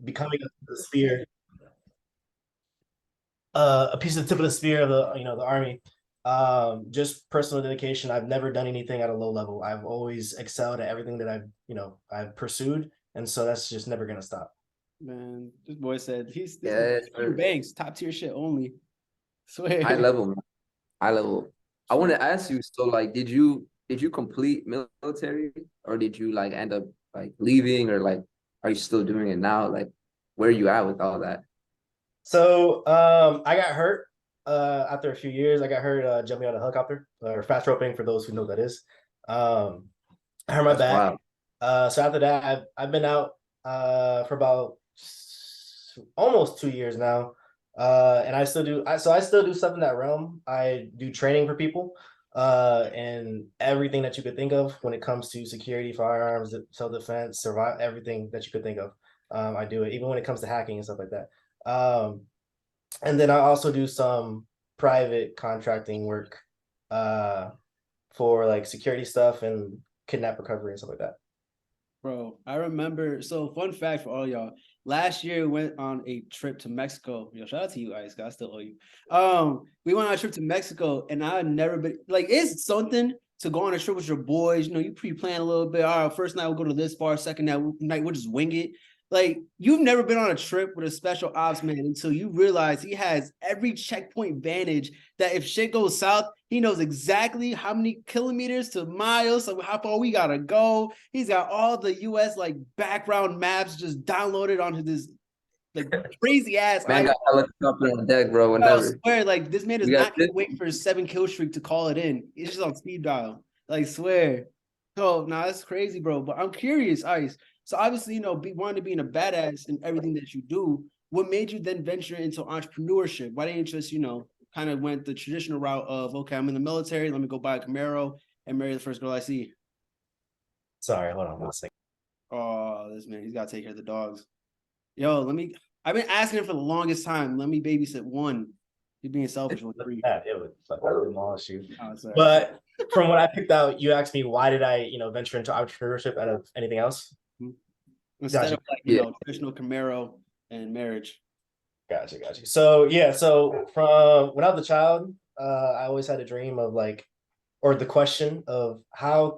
becoming the spear, a piece of the tip of the spear of the army. Just personal dedication. I've never done anything at a low level. I've always excelled at everything that I've pursued, and so that's just never gonna stop. Man, this boy said this Yeah, banks top tier shit only. high Swear. level, man. High level. I want to ask you, so like, did you complete military, or did you like end up like leaving, or like, are you still doing it now? Like, where are you at with all that? So I got hurt after a few years. I got hurt jumping out of a helicopter or fast roping for those who know what that is. I hurt my That's back. wild. So after that, I've been out for about almost 2 years now. And I still do stuff in that realm. I do training for people and everything that you could think of when it comes to security, firearms, self-defense, survive, everything that you could think of. I do it, even when it comes to hacking and stuff like that. Um, and then I also do some private contracting work uh, for like security stuff and kidnap recovery and stuff like that. Bro, I remember. So, fun fact for all y'all. Last year, we went on a trip to Mexico. Yo, shout out to you, Ice. I still owe you. We went on a trip to Mexico, and I had never been like it's something to go on a trip with your boys. You pre-plan a little bit. All right, first night we'll go to this bar. Second night we'll just wing it. Like you've never been on a trip with a special ops man until you realize he has every checkpoint vantage that if shit goes south, he knows exactly how many kilometers to miles, so how far we gotta go. He's got all the US like background maps just downloaded onto this like crazy ass. Man got helicopter on deck, bro. I Whenever swear, like this man is we got not gonna wait for his 7 kill streak to call it in. It's just on speed dial. Like swear. Oh, nah, that's crazy, bro. But I'm curious, Ice. So obviously, wanting to be in a badass in everything that you do. What made you then venture into entrepreneurship? Why didn't you just, kind of went the traditional route of, okay, I'm in the military, let me go buy a Camaro and marry the first girl I see? Sorry, hold on one second. Oh, this man, he's got to take care of the dogs. Yo, I've been asking him for the longest time. Let me babysit one. He's being selfish with three. Yeah, it would fuck demolish you. Oh, sorry. But from what I picked out, you asked me why did I, venture into entrepreneurship out of anything else? Instead Gotcha. of like, traditional Camaro and marriage. Gotcha. So yeah, so from when I was a child, I always had a dream of like, or the question of how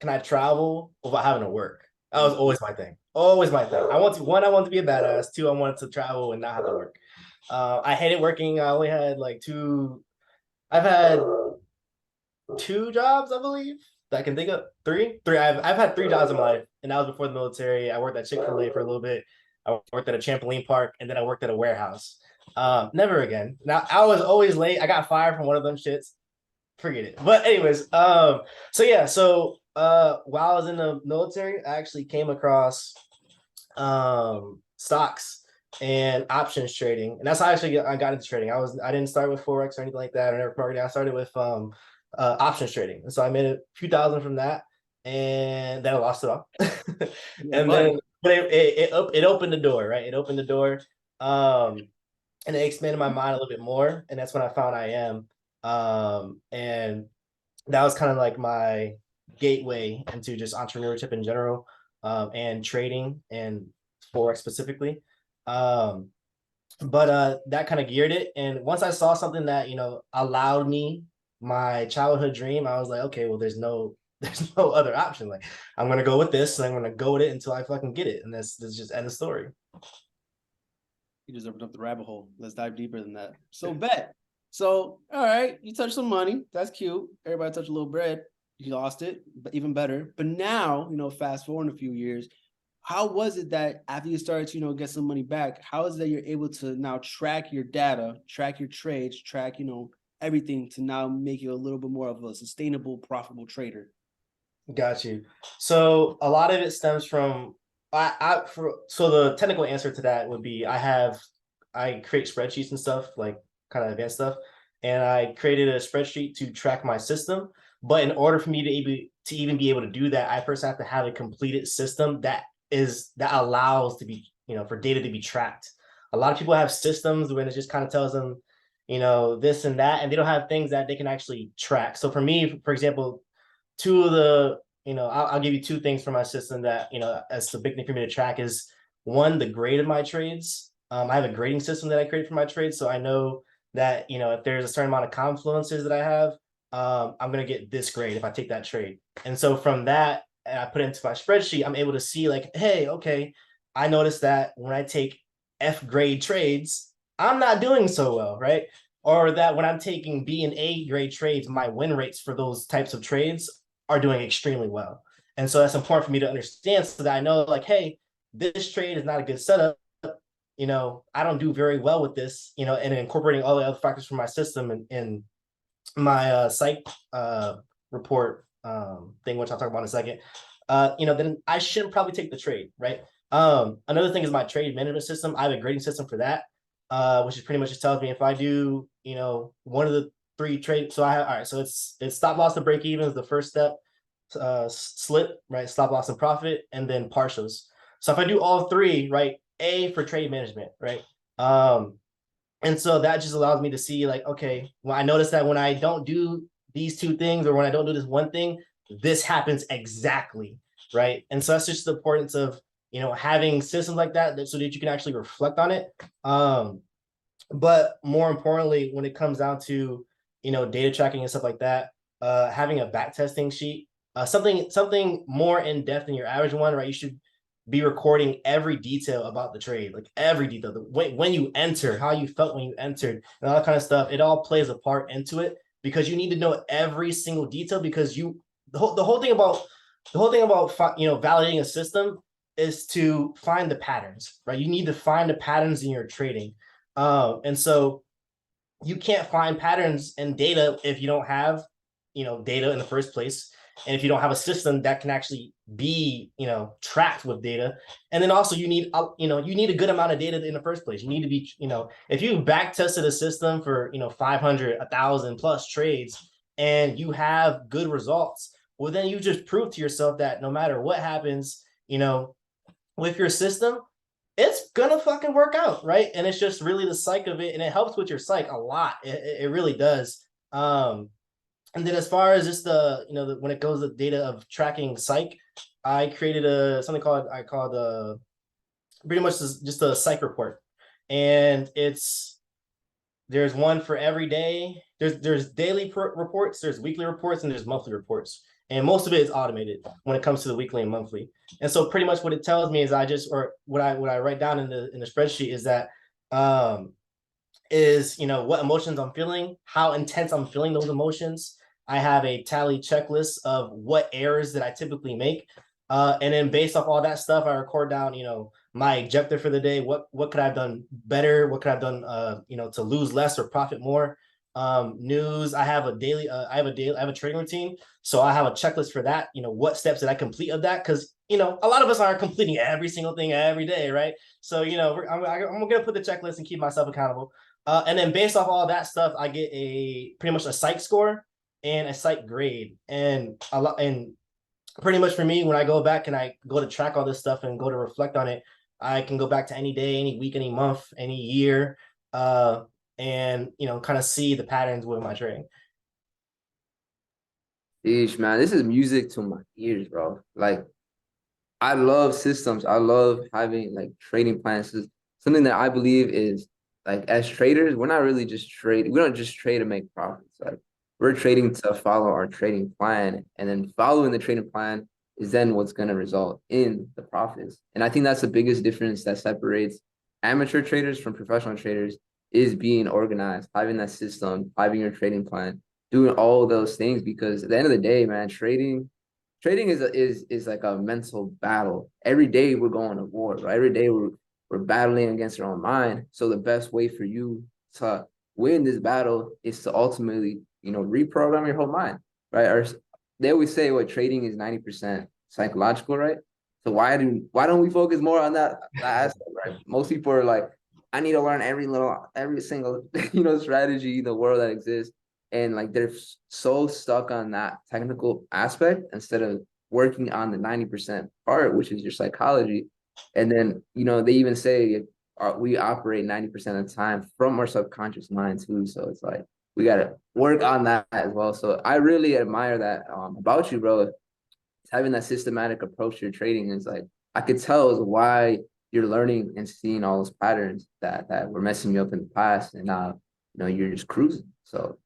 can I travel without having to work? That was always my thing. Always my thing. I want to be a badass. Two, I wanted to travel and not have to work. I hated working. I only had like two. I've had two jobs, I believe, that I can think of. Three. I've had three jobs in my life, and that was before the military. I worked at Chick-fil-A for a little bit. I worked at a trampoline park, and then I worked at a warehouse. Never again. Now I was always late. I got fired from one of them shits. Forget it. But anyways, so yeah, while I was in the military, I actually came across stocks and options trading, and that's how I got into trading. I didn't start with forex or anything like that, or never marketing. I started with options trading, and so I made a few thousand from that, and then I lost it all. And then, but it opened the door, right? It opened the door, and it expanded my mind a little bit more, and that's when I found I am, and that was kind of like my gateway into just entrepreneurship in general, and trading and forex specifically. Um, but that kind of geared it, and once I saw something that allowed me my childhood dream, I was like, okay, well, there's no other option. Like, I'm gonna go with this, and I'm gonna go with it until I fucking get it, and that's just end of story. You just opened up the rabbit hole. Let's dive deeper than that. So bet. So all right, you touched some money. That's cute. Everybody touched a little bread. You lost it, but even better. But now, fast forward a few years, how was it that after you started to, get some money back, how is it that you're able to now track your data, track your trades, track, everything to now make you a little bit more of a sustainable, profitable trader? Got you. So a lot of it stems from so the technical answer to that would be I create spreadsheets and stuff, like kind of advanced stuff, and I created a spreadsheet to track my system. But in order for me to even be able to do that, I first have to have a completed system that allows to be, for data to be tracked. A lot of people have systems when it just kind of tells them, this and that, and they don't have things that they can actually track. So for me, for example, two of the, I'll give you two things from my system that, as the big thing for me to track is one, the grade of my trades. I have a grading system that I create for my trades, so I know that if there's a certain amount of confluences that I have, I'm gonna get this grade if I take that trade. And so from that, and I put it into my spreadsheet, I'm able to see like, hey, okay, I noticed that when I take F grade trades, I'm not doing so well, right? Or that when I'm taking B and A grade trades, my win rates for those types of trades are doing extremely well. And so that's important for me to understand so that I know, like, hey, this trade is not a good setup. I don't do very well with this, and incorporating all the other factors from my system and my psych report thing, which I'll talk about in a second, then I shouldn't probably take the trade, right? Another thing is my trade management system. I have a grading system for that, which is pretty much just tells me if I do, one of the three trades. So I have, all right, so it's stop loss to break even is the first step, slip, right? Stop loss and profit, and then partials. So if I do all three, right? A for trade management, right? And so that just allows me to see like, okay, well, I notice that when I don't do these two things or when I don't do this one thing, this happens exactly, right? And so that's just the importance of, having systems like that so that you can actually reflect on it. But more importantly, when it comes down to, data tracking and stuff like that, having a back testing sheet, something more in depth than your average one, right? You should be recording every detail about the trade, like every detail, when you enter, how you felt when you entered, and all that kind of stuff. It all plays a part into it because you need to know every single detail because the whole thing about validating a system is to find the patterns, right? You need to find the patterns in your trading, and so you can't find patterns in data if you don't have data in the first place, and if you don't have a system that can actually be tracked with data. And then also you need a good amount of data in the first place. You need to be if you back tested a system for 500 1,000 plus trades and you have good results, well then you just prove to yourself that no matter what happens with your system, it's gonna fucking work out, right? And it's just really the psych of it, and it helps with your psych a lot. It really does. And then as far as just when it goes to data of tracking psych, I created something called pretty much just a psych report, and there's one for every day. There's daily reports, there's weekly reports, and there's monthly reports. And most of it is automated when it comes to the weekly and monthly. And so pretty much what it tells me is what I write down in the spreadsheet is that what emotions I'm feeling, how intense I'm feeling those emotions. I have a tally checklist of what errors that I typically make. And then based off all that stuff, I record down, my objective for the day. What could I have done better? What could I have done, to lose less or profit more? News. I have a trading routine. So I have a checklist for that. What steps did I complete of that? Because, a lot of us aren't completing every single thing every day, right? So, I'm going to put the checklist and keep myself accountable. And then based off all that stuff, I get pretty much a psych score and a psych grade. And pretty much for me, when I go back and I go to track all this stuff and go to reflect on it, I can go back to any day, any week, any month, any year, and kind of see the patterns with my trading. Yeesh, man, this is music to my ears, bro. Like, I love systems. I love having like trading plans. It's something that I believe is like as traders, we're not really just trading. We don't just trade to make profits. Like we're trading to follow our trading plan, and then following the trading plan is then what's going to result in the profits. And I think that's the biggest difference that separates amateur traders from professional traders is being organized, having that system, having your trading plan, doing all those things. Because at the end of the day, man, trading is like a mental battle. Every day we're going to war, right? Every day we're battling against our own mind. So the best way for you to win this battle is to ultimately, reprogram your whole mind, right? Or they always say what trading is 90% psychological, right? So why don't we focus more on that aspect, right? Most people are like, I need to learn every single strategy in the world that exists. And like they're so stuck on that technical aspect instead of working on the 90% part, which is your psychology. And then, they even say we operate 90% of the time from our subconscious mind too. So it's like, we got to work on that as well. So I really admire that about you, bro. Having that systematic approach to your trading is like, I could tell is why you're learning and seeing all those patterns that were messing you up in the past, and now you're just cruising. So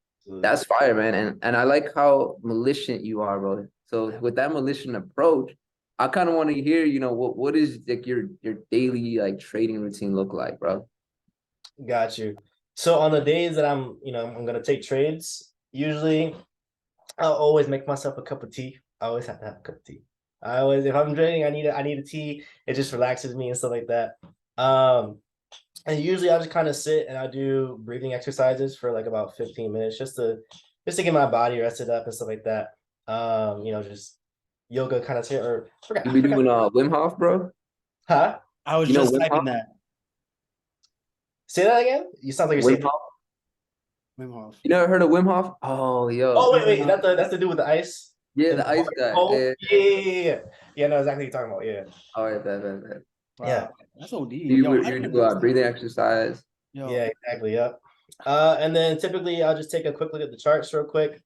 that's fire, man. And I like how malicious you are, bro. So with that malicious approach, I kind of want to hear, what is like your daily like trading routine look like, bro? Got you. So on the days that I'm gonna take trades, usually I'll always make myself a cup of tea. I always have to have a cup of tea. I always, if I'm trading, I need a tea. It just relaxes me and stuff like that. Um, and usually I just kind of sit and I do breathing exercises for like about 15 minutes just to get my body rested up and stuff like that. Just yoga kind of or You be doing Wim Hof, bro? huh? I was You know just Wim typing Hof? that. Say that again. You sound like you're Wim saying. Hof? Wim Hof. You never heard of Wim Hof? Oh, yo. Oh wait, that's the dude with the ice Yeah, and the the ice hard guy. cold. Yeah. Yeah. Yeah, no, exactly what you're talking about. Yeah. All right, bet. Yeah. Wow, that's OD. Do Yo, I you didn't do know that. breathing exercise? Yo, Yeah, exactly. Yep. And then typically I'll just take a quick look at the charts real quick,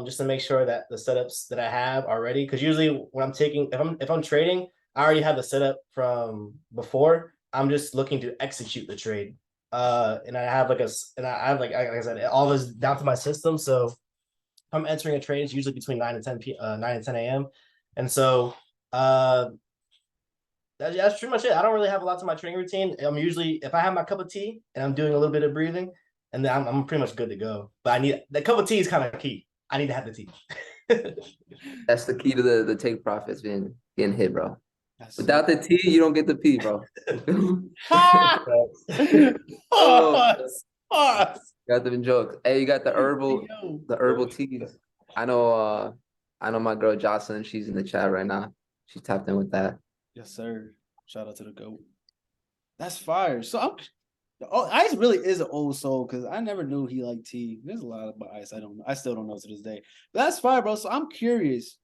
just to make sure that the setups that I have are ready. Because usually when if I'm trading, I already have the setup from before. I'm just looking to execute the trade. And I have like I said, all this down to my system. So if I'm entering a trade, it's usually between 9 and 10 a.m. And so uh that's pretty much it. I don't really have a lot to my training routine. I'm usually, if I have my cup of tea and I'm doing a little bit of breathing, and then I'm pretty much good to go. But I need the cup of tea is kind of key. I need to have the tea. That's the key to the take profits being getting hit, bro. that's Without the T, you don't get the P, bro. Ah! Oh, Pause. Pause. got them jokes. Hey, you got Yo. the herbal teas. I know my girl Jocelyn, she's in the chat right now. She tapped in with that. Yes, sir. Shout out to the GOAT. That's fire. So Ice really is an old soul because I never knew he liked tea. There's a lot about Ice I don't know. I still don't know to this day. But that's fire, bro. So I'm curious.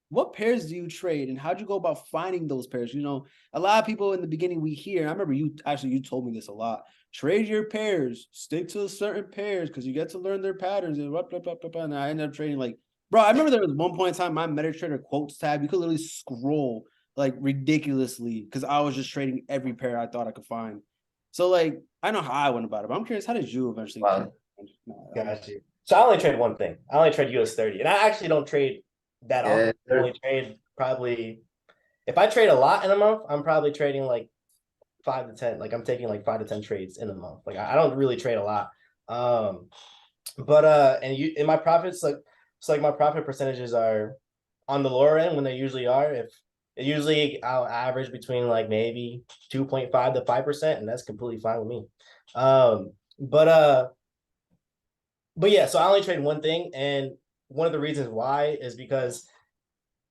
What pairs do you trade and how'd you go about finding those pairs? A lot of people in the beginning we hear, I remember you told me this a lot. Trade your pairs, stick to certain pairs because you get to learn their patterns and blah, blah, blah, blah, blah. And I ended up trading bro, I remember there was one point in time my MetaTrader quotes tab, you could literally scroll like ridiculously because I was just trading every pair I thought I could find. So I know how I went about it, but I'm curious, how did you eventually Wow. Got you. So I only trade one thing. I only trade US 30. And I actually don't trade that often. I only trade probably, if I trade a lot in a month, I'm probably trading like 5 to 10. Like I'm taking like 5 to 10 trades in a month. Like I don't really trade a lot. And my profits, my profit percentages are on the lower end when they usually are. I'll average between like maybe 2.5 to 5%, and that's completely fine with me. Um, but uh but yeah, so I only trade one thing, and one of the reasons why is because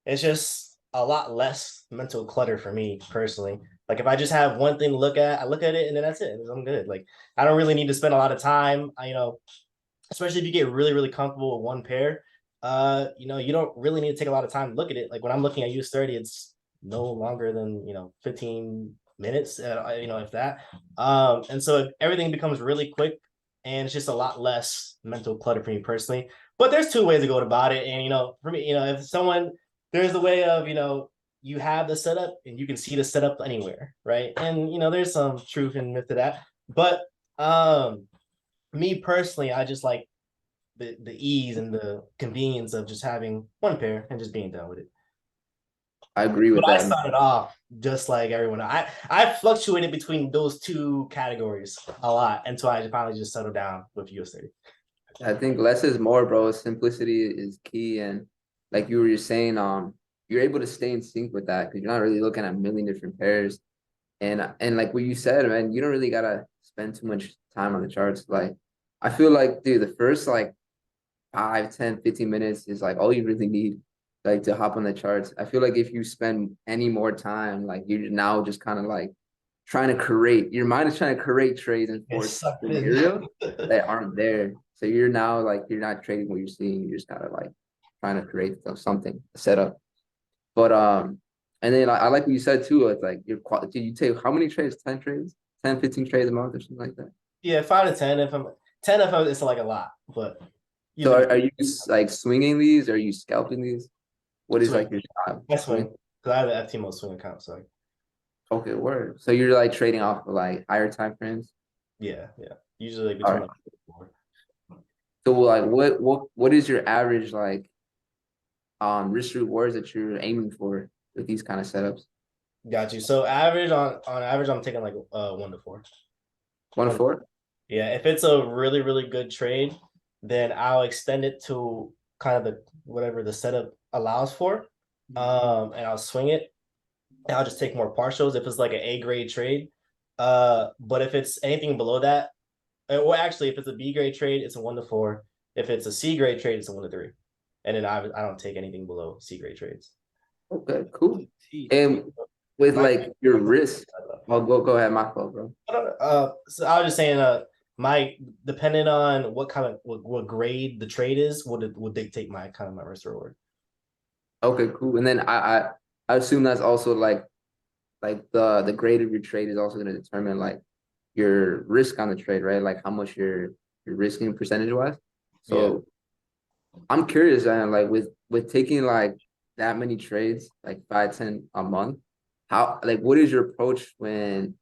it's just a lot less mental clutter for me personally. Like if I just have one thing to look at, I look at it and then that's it. I'm good. Like I don't really need to spend a lot of time. Especially if you get really, really comfortable with one pair. You don't really need to take a lot of time to look at it. Like when I'm looking at US 30, it's no longer than 15 minutes, if that. And so everything becomes really quick, and it's just a lot less mental clutter for me personally. But there's two ways to go about it. And for me, if someone there's the way of you have the setup and you can see the setup anywhere, right? And there's some truth and myth to that. But me personally, I just like the ease and the convenience of just having one pair and just being done with it. I agree with But I that. started off just like everyone. I fluctuated between those two categories a lot until I finally just settled down with US 30. I think less is more, bro. Simplicity is key, and like you were just saying, you're able to stay in sync with that because you're not really looking at a million different pairs, and like what you said, man, you don't really gotta spend too much time on the charts. Like, I feel like, dude, the first like 5, 10, 15 minutes is like all you really need, like to hop on the charts. I feel like if you spend any more time, like you're now just kind of like trying to create, your mind is trying to create trades and force scenario that aren't there. So you're now like, you're not trading what you're seeing. You're just kind of like trying to create something, a setup. But, and then I like what you said too. It's like, did you take how many trades? 10 trades? 10, 15 trades a month or something like that? Yeah, 5 to 10. If I'm 10, if I'm, it's like a lot, but. So are you like swinging these? Or are you scalping these? What is like your style? I swing because I have an FTMO swing account. So Okay, word. So you're like trading off of like higher time frames? Yeah, yeah. Usually All between right. like 4. So like what is your average like risk rewards that you're aiming for with these kind of setups? Got you. So average on average, I'm taking like 1 to 4. One to One, four? yeah. If it's a really, really good trade, then I'll extend it to kind of the whatever the setup allows for. And I'll swing it. And I'll just take more partials if it's like an A grade trade. But if it's anything below that, well, actually, if it's a B grade trade, it's a 1 to 4. If it's a C grade trade, it's a 1 to 3. And then I don't take anything below C grade trades. Okay, cool. And with My like your risk, well, go ahead, my fault, bro. so I was just saying, my depending on what kind of what grade the trade is, would dictate my kind of my risk reward. Okay, cool. And then I assume that's also like the grade of your trade is also going to determine like your risk on the trade, right? Like how much you're risking percentage wise. Yeah. So I'm curious, man, like with taking like that many trades, like 5, 10 a month, how like what is your approach when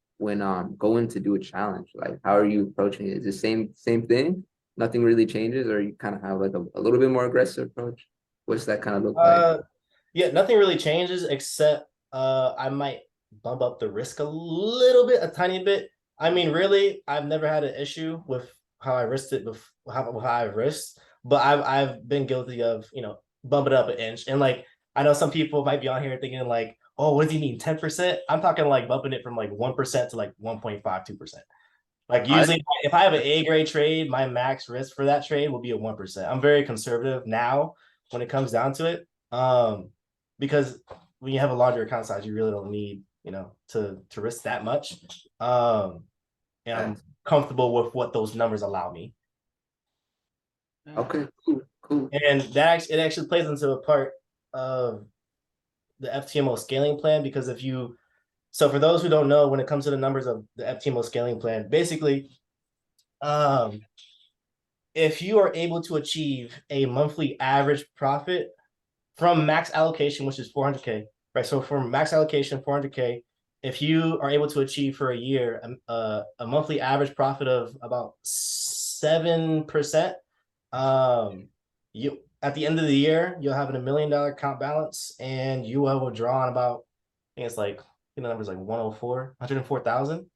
going to do a challenge? Like how are you approaching it? Is it same thing? Nothing really changes, or you kind of have like a little bit more aggressive approach? What's that kind of look like? Uh, yeah, nothing really changes except I might bump up the risk a little bit, a tiny bit. I mean, really, I've never had an issue with how I risked it, with how I've risked, but I've been guilty of bumping it up an inch. And like I know some people might be on here thinking like, oh, what do you mean 10%? I'm talking like bumping it from like 1% to like 1.52%. Like I usually, if I have an A grade trade, my max risk for that trade will be a 1%. I'm very conservative now when it comes down to it, because when you have a larger account size, you really don't need to risk that much. And I'm comfortable with what those numbers allow me. Okay, cool. And it actually plays into a part of the FTMO scaling plan because so for those who don't know, when it comes to the numbers of the FTMO scaling plan, basically, um, if you are able to achieve a monthly average profit from max allocation, which is 400K, right? So from max allocation, 400K, if you are able to achieve for a year a monthly average profit of about 7%, you at the end of the year, you'll have $1 million account balance and you will have drawn about, I think it's like, the number's like 104,000.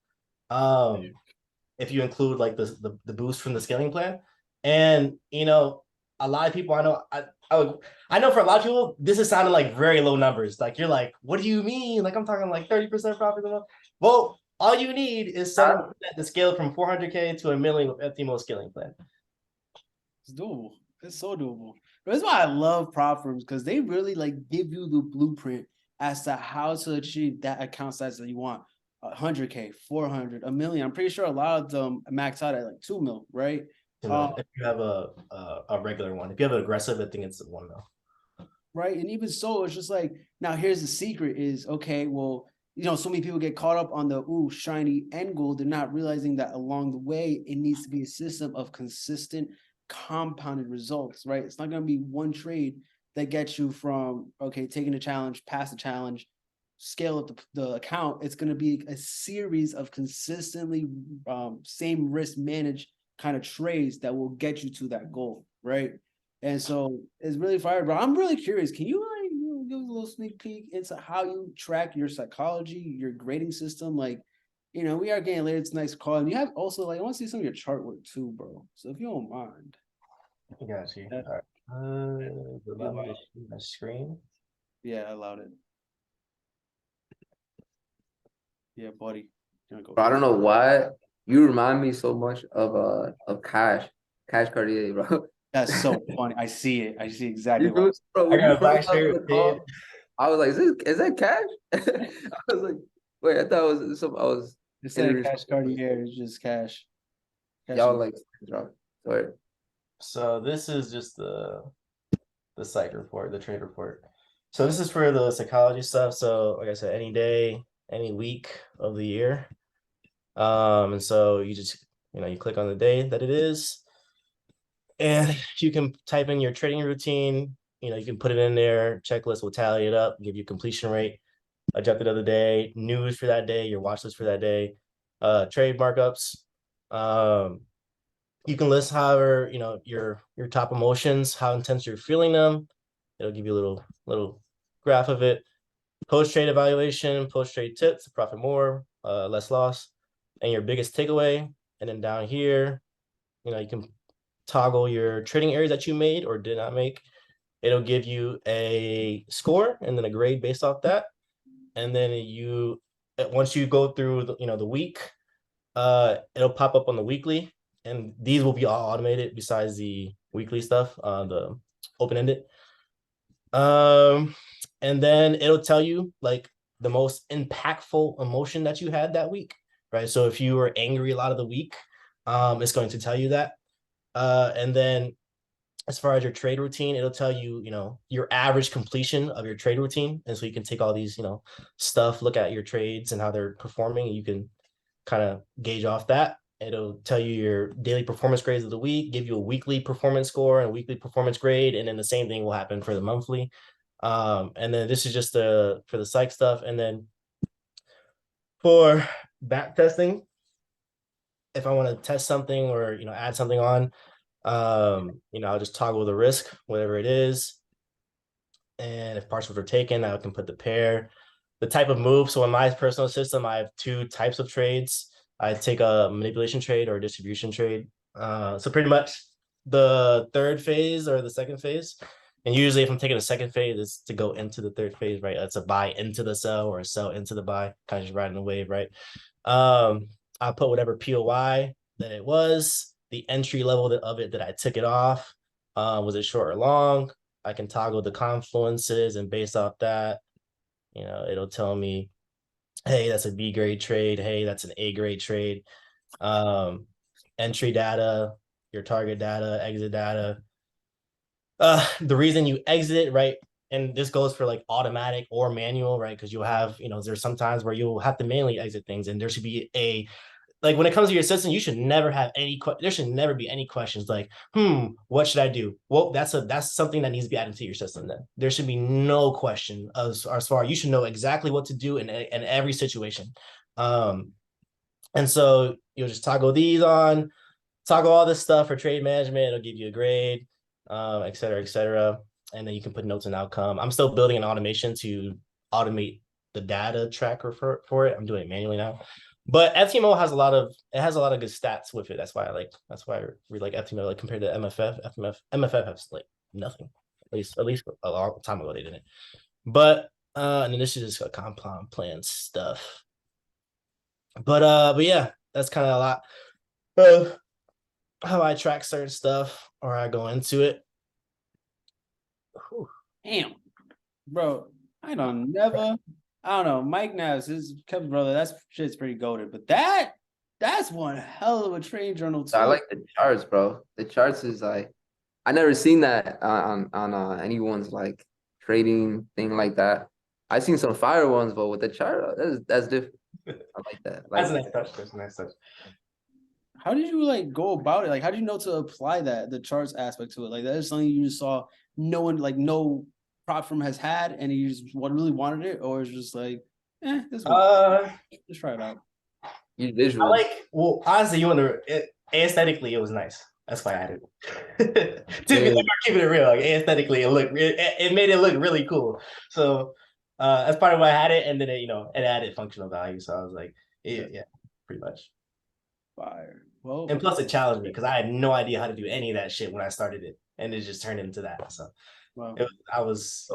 If you include like the boost from the scaling plan. And a lot of people I know for a lot of people, this is sounding like very low numbers. Like you're like, what do you mean? Like I'm talking like 30% profit a month. Well, all you need is 7% to scale from 400K to $1 million with FTMO scaling plan. It's doable. It's so doable. That's why I love prop firms because they really like give you the blueprint as to how to achieve that account size that you want. 100K, 400, a million. I'm pretty sure a lot of them max out at like 2 mil, right? If you have a regular one, if you have an aggressive, I think it's 1 mil. Right. And even so, it's just like, now here's the secret is, okay, well, so many people get caught up on the shiny end goal. They're not realizing that along the way, it needs to be a system of consistent compounded results, right? It's not going to be one trade that gets you from, okay, taking a challenge, pass the challenge, scale up the account. It's going to be a series of consistently same risk managed kind of trades that will get you to that goal, right? And so it's really fire, bro. I'm really curious. Can you like give us a little sneak peek into how you track your psychology, your grading system? Like, we are getting later tonight's call. And you have also like I want to see some of your chart work too, bro. So if you don't mind. I got you. All right. Allow me to see my screen. Yeah, I allowed it. Yeah, buddy. Bro, I don't know why you remind me so much of Cash Cartier, bro. That's so funny. I see it. I see exactly You what. know, bro, I when you got a black first got on shirt the with call, I was like, is that Cash? I was like, wait, I thought it was some I was It's like interviewing Cash Cartier. It's just cash. y'all like drop. Sorry. So this is just the psych report, the trade report. So this is for the psychology stuff. So like I said, any day, any week of the year. And so you just you click on the day that it is, and you can type in your trading routine. You can put it in there. Checklist will tally it up, give you completion rate. objective of the day, news for that day, your watch list for that day, trade markups. Um, you can list however, your top emotions, how intense you're feeling them. It'll give you a little graph of it. Post trade evaluation, post trade tips, profit more, less loss, and your biggest takeaway. And then down here, you can toggle your trading areas that you made or did not make. It'll give you a score and then a grade based off that. And then once you go through the week, it'll pop up on the weekly, and these will be all automated besides the weekly stuff, the open-ended. And then it'll tell you like the most impactful emotion that you had that week, right? So if you were angry a lot of the week, it's going to tell you that. And then as far as your trade routine, it'll tell you, your average completion of your trade routine. And so you can take all these, stuff, look at your trades and how they're performing, and you can kind of gauge off that. It'll tell you your daily performance grades of the week, give you a weekly performance score and a weekly performance grade, and then the same thing will happen for the monthly. And then this is just for the psych stuff. And then for back testing, if I want to test something or add something on, I'll just toggle the risk, whatever it is. And if partials are taken, I can put the pair, the type of move. So in my personal system, I have two types of trades. I take a manipulation trade or a distribution trade. So pretty much the third phase or the second phase. And usually if I'm taking a second phase, it's to go into the third phase, right? That's a buy into the sell or a sell into the buy, kind of just riding the wave, right? I'll put whatever POI that it was, the entry level of it that I took it off. Was it short or long? I can toggle the confluences, and based off that, it'll tell me, hey, that's a B grade trade. Hey, that's an A grade trade. Entry data, your target data, exit data. The reason you exit, right? And this goes for like automatic or manual, right? Because you'll have, there's sometimes where you'll have to manually exit things, and there should be like when it comes to your system, you should never have there should never be any questions like, what should I do? Well, that's something that needs to be added to your system. Then there should be no question as far you should know exactly what to do in every situation. And so you'll just toggle these on, toggle all this stuff for trade management. It'll give you a grade, et cetera, et cetera. And then you can put notes and outcome. I'm still building an automation to automate the data tracker for it. I'm doing it manually now. But FTMO has a lot of good stats with it. That's why I really like FTMO, like compared to MFF. MFF has like nothing. At least a long time ago they didn't. But and then this is just a compound plan stuff. But yeah, that's kind of a lot of how I track certain stuff or I go into it. Whew. Damn, bro, I don't know. Mike Navs, his Kevin's brother, that shit's pretty goated. But that's one hell of a trade journal too. I like the charts, bro. The charts is like, I never seen that on anyone's like trading thing like that. I seen some fire ones, but with the chart, that's different. I like that. That's a nice touch. That's a nice touch. How did you like go about it? Like, how do you know to apply the charts aspect to it? Like, that is something you just saw no one, like no prop firm has had, and you just really wanted it, or it's just like, this one. Just try it out. Well, honestly, aesthetically, it was nice. That's why I added it. Keeping it real, like aesthetically, it made it look really cool. So that's part of why I had it, and then it added functional value. So I was like, yeah, pretty much. Fire. Well, and plus it challenged me because I had no idea how to do any of that shit when I started it, and it just turned into that. So I was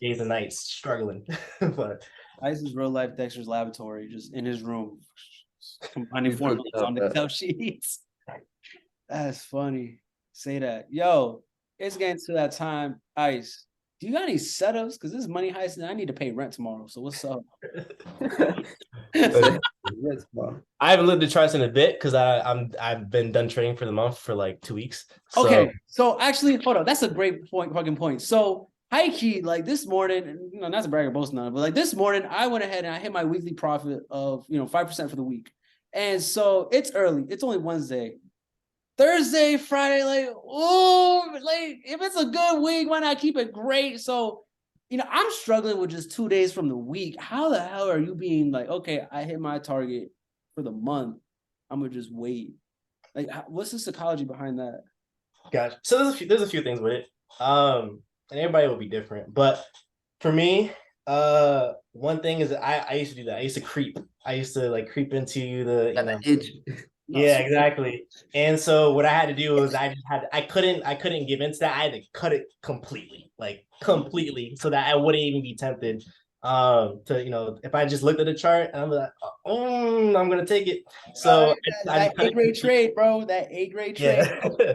days and nights struggling. But Heist is real life Dexter's laboratory, just in his room, combining formulas on the Excel sheets. That's funny. Say that. Yo, it's getting to that time. Ice, do you got any setups? Because this is Money Heist, and I need to pay rent tomorrow. So what's up? I haven't lived the charts in a bit because I've been done trading for the month for like 2 weeks. Okay, so actually, hold on. That's a great fucking point. So high key, like this morning, not to brag or boast none, but like this morning, I went ahead and I hit my weekly profit of 5% for the week. And so it's early. It's only Wednesday. Thursday, Friday, like, oh, like if it's a good week, why not keep it great? So I'm struggling with just 2 days from the week. How the hell are you being like, okay, I hit my target for the month. I'm gonna just wait. Like, what's the psychology behind that? Gotcha. So there's a few things with it. And everybody will be different. But for me, one thing is that I used to do that. I used to creep. I used to like creep into the, Got that itch. No, yeah, exactly. And so what I had to do was I couldn't give into that. I had to cut it completely, like completely, so that I wouldn't even be tempted. To if I just looked at the chart and I'm like, oh, I'm gonna take it. So I that just cut A it grade completely. trade, bro. That A grade trade. Yeah.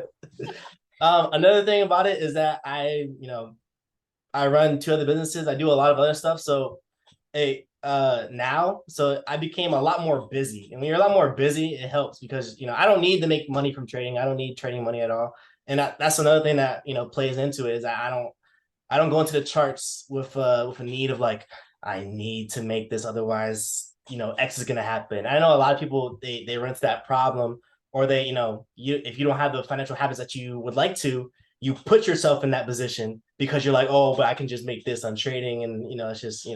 Another thing about it is that I run two other businesses. I do a lot of other stuff. So now so I became a lot more busy. And when you're a lot more busy, it helps because I don't need to make money from trading. I don't need trading money at all. And that's another thing that plays into it is that I don't go into the charts with a need of like I need to make this, otherwise X is gonna happen. I know a lot of people they run into that problem, or they if you don't have the financial habits that you would like to, you put yourself in that position because you're like, oh, but I can just make this on trading, and it's just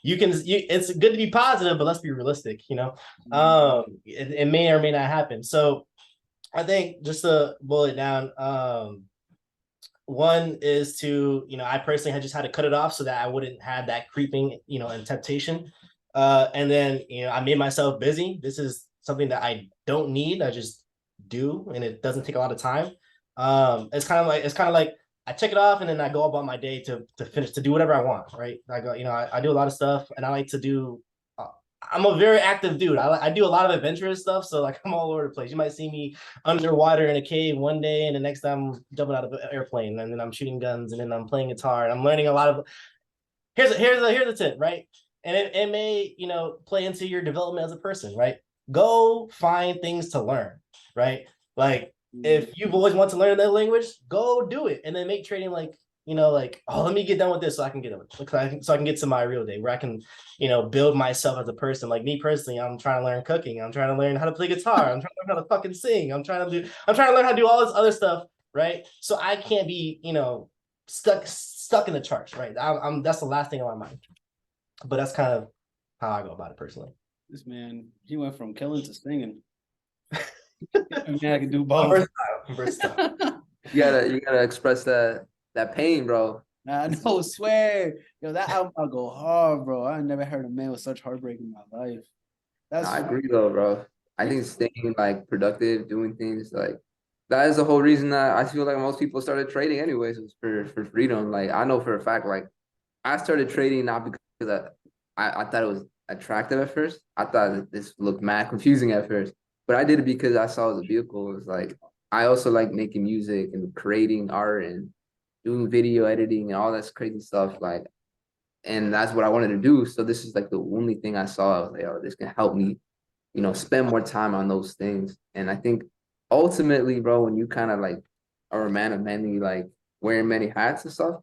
it's good to be positive, but let's be realistic. It may or may not happen. So I think just to boil it down, one is to I personally had just had to cut it off so that I wouldn't have that creeping and temptation. And then I made myself busy. This is something that I don't need. I just do, and it doesn't take a lot of time. It's kind of like I check it off and then I go about my day to finish to do whatever I want. Right? I go, I do a lot of stuff, and I like to do. I'm a very active dude. I do a lot of adventurous stuff, so like I'm all over the place. You might see me underwater in a cave one day, and the next time I'm jumping out of an airplane, and then I'm shooting guns, and then I'm playing guitar, and I'm learning a lot of. Here's a tip, right? And it may play into your development as a person, right? Go find things to learn, right? Like if you've always wanted to learn another language, go do it, and then make trading like like, oh, let me get done with this so I can get so I can get to my real day where I can build myself as a person. Like me personally, I'm trying to learn cooking. I'm trying to learn how to play guitar. I'm trying to learn how to fucking sing. I'm trying to learn how to do all this other stuff, right? So I can't be stuck in the charts, right? I'm that's the last thing on my mind. But that's kind of how I go about it personally. This man, he went from killing to singing. I mean, I can do Oh, both. versatile. You gotta express that pain, bro. I know, swear. Yo, that album I go hard, bro. I never heard a man with such heartbreak in my life. No, That's I agree though, bro. I think staying like productive, doing things like that is the whole reason that I feel like most people started trading anyways, was for freedom. Like I know for a fact, like I started trading not because I thought it was attractive at first. I thought that this looked mad confusing at first, but I did it because I saw it as a vehicle. It was like I also like making music and creating art and doing video editing and all that crazy stuff. Like, and that's what I wanted to do. So this is like the only thing I saw. I was like, oh, this can help me, spend more time on those things. And I think ultimately, bro, when you kind of like are a man of many, like wearing many hats and stuff,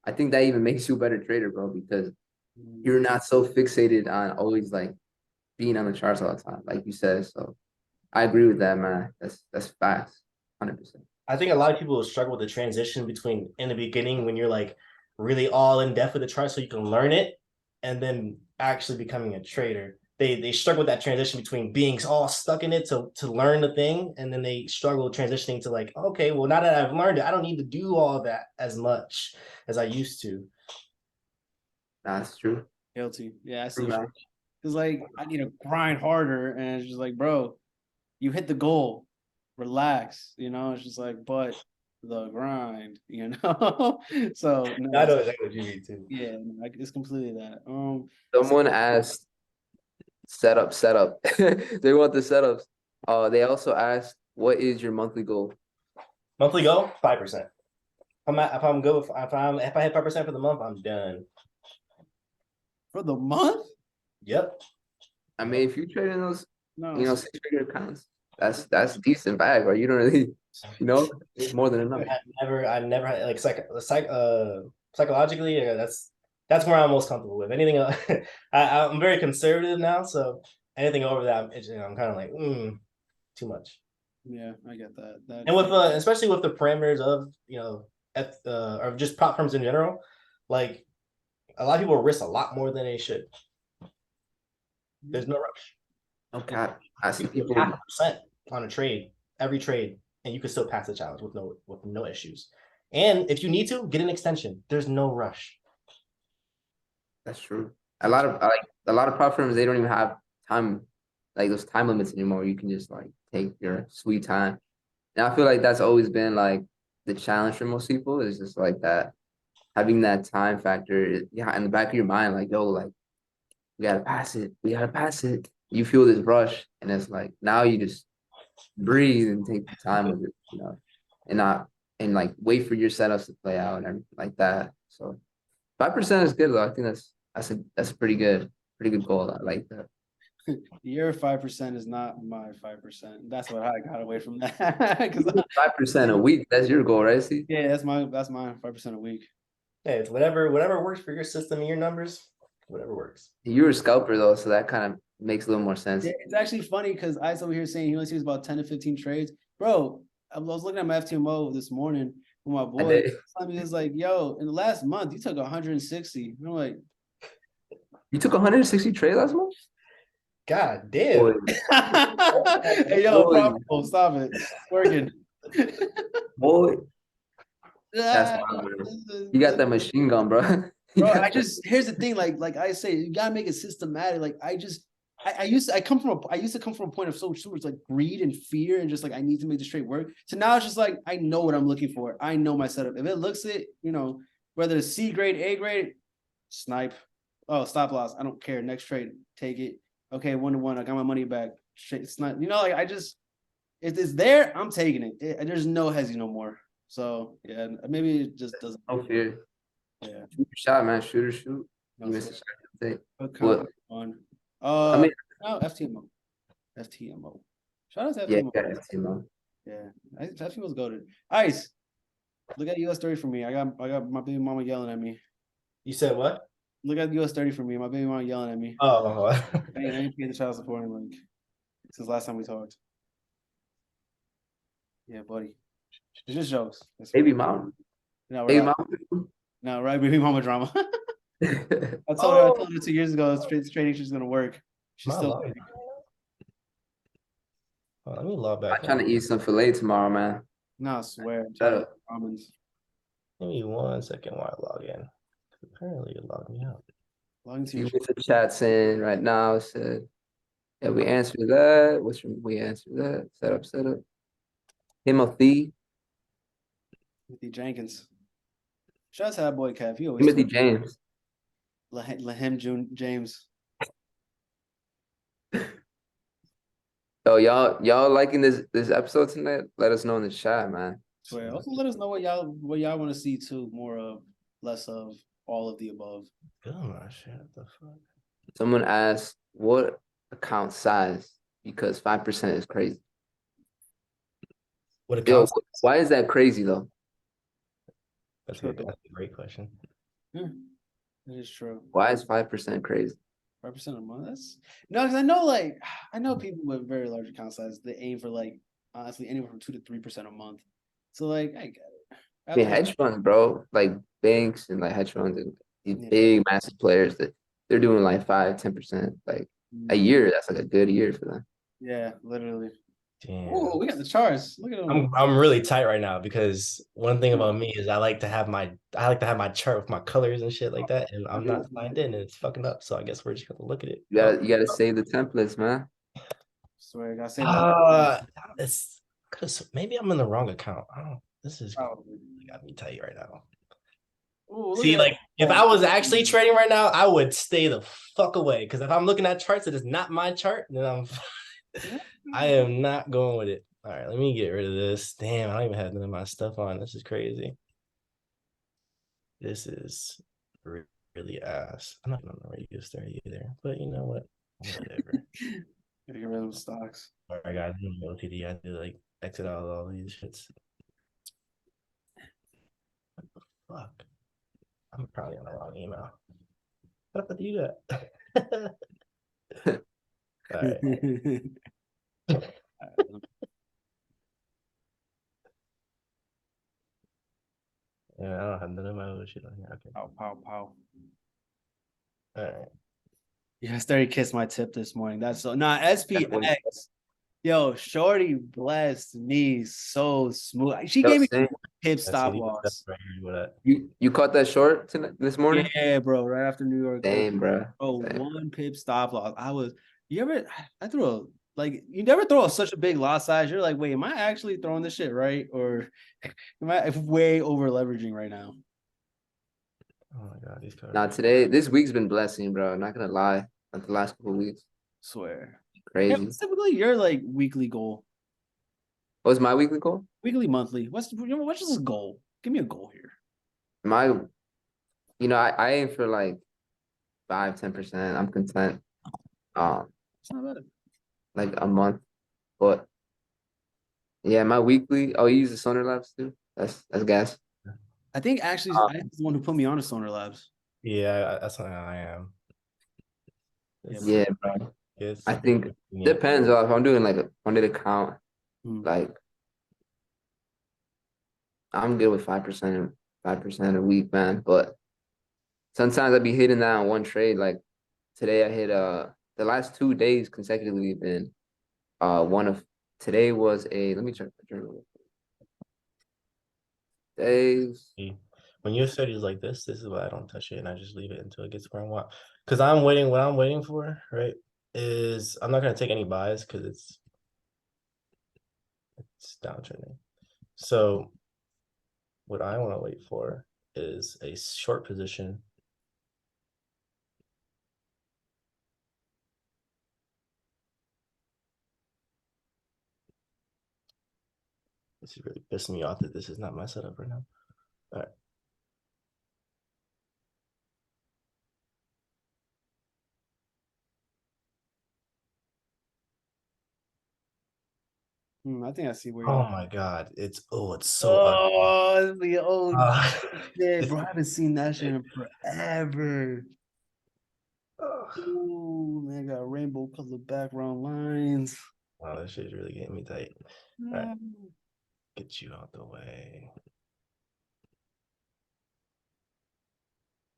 I think that even makes you a better trader, bro, because you're not so fixated on always like being on the charts all the time, like you said. So I agree with that, man. That's facts, 100%. I think a lot of people will struggle with the transition between in the beginning when you're like really all in depth with the chart so you can learn it, and then actually becoming a trader. They struggle with that transition between being all stuck in it to learn the thing, and then they struggle transitioning to like, okay, well now that I've learned it, I don't need to do all of that as much as I used to. That's true. guilty. Yeah, I see. True, man. Because like I need to grind harder, and it's just like, bro, you hit the goal, relax. It's just like, but the grind. So no, I know exactly what you mean too. yeah, no, like, it's completely that. Someone asked setup. They want the setups. They also asked, what is your monthly goal? Monthly goal, 5%. If I'm good, if I hit 5% for the month, I'm done. For the month? Yep. I mean, if you trade in those, No, 6-figure accounts, that's decent bag, right? You don't really, it's more than enough. I never had like psychologically, that's where I'm most comfortable with. Anything else, I'm very conservative now, so anything over that, I'm kind of like, too much. yeah, I get that. And with especially with the parameters of or just prop firms in general, like A lot of people risk a lot more than they should. There's no rush. Okay, I You see can get people. 0.5% on a trade, every trade, and you can still pass the challenge with no issues. And if you need to, get an extension. There's no rush. That's true. A lot of platforms they don't even have time, like those time limits anymore. You can just like take your sweet time. And I feel like that's always been like the challenge for most people is just like that having that time factor, yeah, in the back of your mind, like, yo, like we gotta pass it, we gotta pass it. You feel this rush, and it's like now you just breathe and take the time with it, and not and like wait for your setups to play out and everything like that. So 5% is good though. I think that's a pretty good goal. I like that. Your 5% is not my 5%. That's what I got away from that. 'Cause 5% a week. That's your goal, right? See, yeah, that's my 5% a week. Yeah, it's whatever works for your system and your numbers, whatever works. you were a scalper though, so that kind of makes a little more sense. Yeah, it's actually funny because I was over here saying he only sees about 10 to 15 trades. Bro, I was looking at my FTMO this morning with my I boy. did. He was like, yo, in the last month, you took 160. And I'm like, You took 160 trade last month? God Boy, damn. hey, yo, boy, profitable, stop it. It's working. boy. That's wild, man. You got that machine gun, bro. You Bro, got here's the thing, like I say, you gotta make it systematic. Like I used to come from a point of so much like greed and fear and just like I need to make this trade work. So now it's just like I know what I'm looking for. I know my setup. If it looks it, whether it's C grade, A grade, snipe. Oh, stop loss. I don't care. Next trade, take it. Okay, 1-1. I got my money back. It's not, like I just if it's there, I'm taking it. There's no hezzy no more. So yeah, maybe it just doesn't. no fear. Yeah. Shoot your shot, man. Shoot or shoot. No, You so miss a shot. Take. what What? on? I mean, No, FTMO. FTMO. Shout out to yeah, FTMO. yeah, Yeah. FTMO's goaded. Ice. Look at US 30 for me. I got my baby mama yelling at me. You said what? Look at US 30 for me. My baby mama yelling at me. Oh, I ain't paid the child support in like since last time we talked. Yeah, buddy. It's just jokes. Baby mom. No, Baby relax. mom. No, right, baby mama drama. I oh, told her 2 years ago this trading shit's gonna work. She's my still lord. Oh, let me log I'm back trying in. to eat some filet tomorrow, man. no, I swear. I'm Shut tired of up. almonds. Give me 1 second while I log in. Apparently it logged me out. Log into See your what the chat's saying right now. It said, yeah, we answered that. We answered that? Set up. Timothy. Timothy Jenkins. Shout out to that boy Kev. He always Timothy talk. James. James. So y'all liking this episode tonight? Let us know in the chat, man. Swear. Also let us know what y'all want to see too. More of, less of, all of the above. Oh, shit. What the fuck? Someone asked what account size because 5% is crazy. What Yo, accounts? why is that crazy though? That's a great question. Yeah, that is true. Why is 5% crazy? 5% a month. That's no, because I know people with very large account sizes. They aim for like honestly anywhere from 2 to 3% a month. So like I get it. I mean, hedge funds, bro, like banks and like hedge funds and these Yeah. big, massive players that they're doing like 5-10%, like a year. That's like a good year for them. Yeah, literally. Damn. Oh, we got the charts. Look at them. I'm really tight right now because one thing about me is I like to have my chart with my colors and shit like that, and I'm not signed in and it's fucking up. So I guess we're just gonna look at it. You gotta save the templates, man. Swear, I gotta say It's because maybe I'm in the wrong account. I don't. This is probably. got me tight right now. Ooh, See, like if I was actually trading right now, I would stay the fuck away. Because if I'm looking at charts that is not my chart, then I am not going with it. All right, let me get rid of this. Damn, I don't even have none of my stuff on. This is crazy. This is really ass. I'm not gonna use there either. But you know what? Whatever. Gotta get rid of stocks. All right, guys. OTD. I had to like exit out all these shits. What the fuck? I'm probably on the wrong email. How the fuck do you do that? All right. Yeah, I don't have none of my other shit on here. Okay. Pow. All right. Yeah, I started kiss my tip this morning. That's so nah Definitely. SPX. Yo, Shorty blessed me so smooth. She Yo, gave me same. hip I see stop these stuff loss. right here with that. You caught that short tonight, this morning? Yeah, bro. Right after New York. Same, bro. Oh, Same. one pip stop loss. You ever I threw a like you never throw such a big lot size. You're like, wait, am I actually throwing this shit right? Or am I way over leveraging right now? Oh my god, these cards. Nah, today, this week's been blessing, bro. Not gonna lie. Like the last couple of weeks, Swear. Yeah, crazy. what's typically your like weekly goal? What's my weekly goal? Weekly, monthly. What's just a goal? Give me a goal here. My, I aim for like 5-10%. I'm content. It's not bad. Like a month, but yeah, my weekly. Oh, you use the Sonar Labs too. That's gas. I think actually Uh, I think the one who put me on to Sonar Labs. Yeah, that's what I am. Yeah, It's, bro. yeah, bro. it's I pretty think convenient. depends if I'm doing like a funded account. Hmm. Like I'm good with 5% a week, man. But sometimes I'd be hitting that on one trade. Like today, I hit the last 2 days consecutively have been one of today was a let me check the journal. Days. See, when your study is like this is why I don't touch it and I just leave it until it gets where I want. Because I'm waiting. What I'm waiting for, right, is I'm not gonna take any buys because it's downtrending. So what I want to wait for is a short position. This is really pissing me off that this is not my setup right now. All right. I think I see where Oh you're. my god, it's so ugly. Oh, the old shit, This, bro. I haven't seen that shit in forever. oh, Ooh, man, got rainbow colored background lines. wow, this shit's really getting me tight. All right, get you out the way.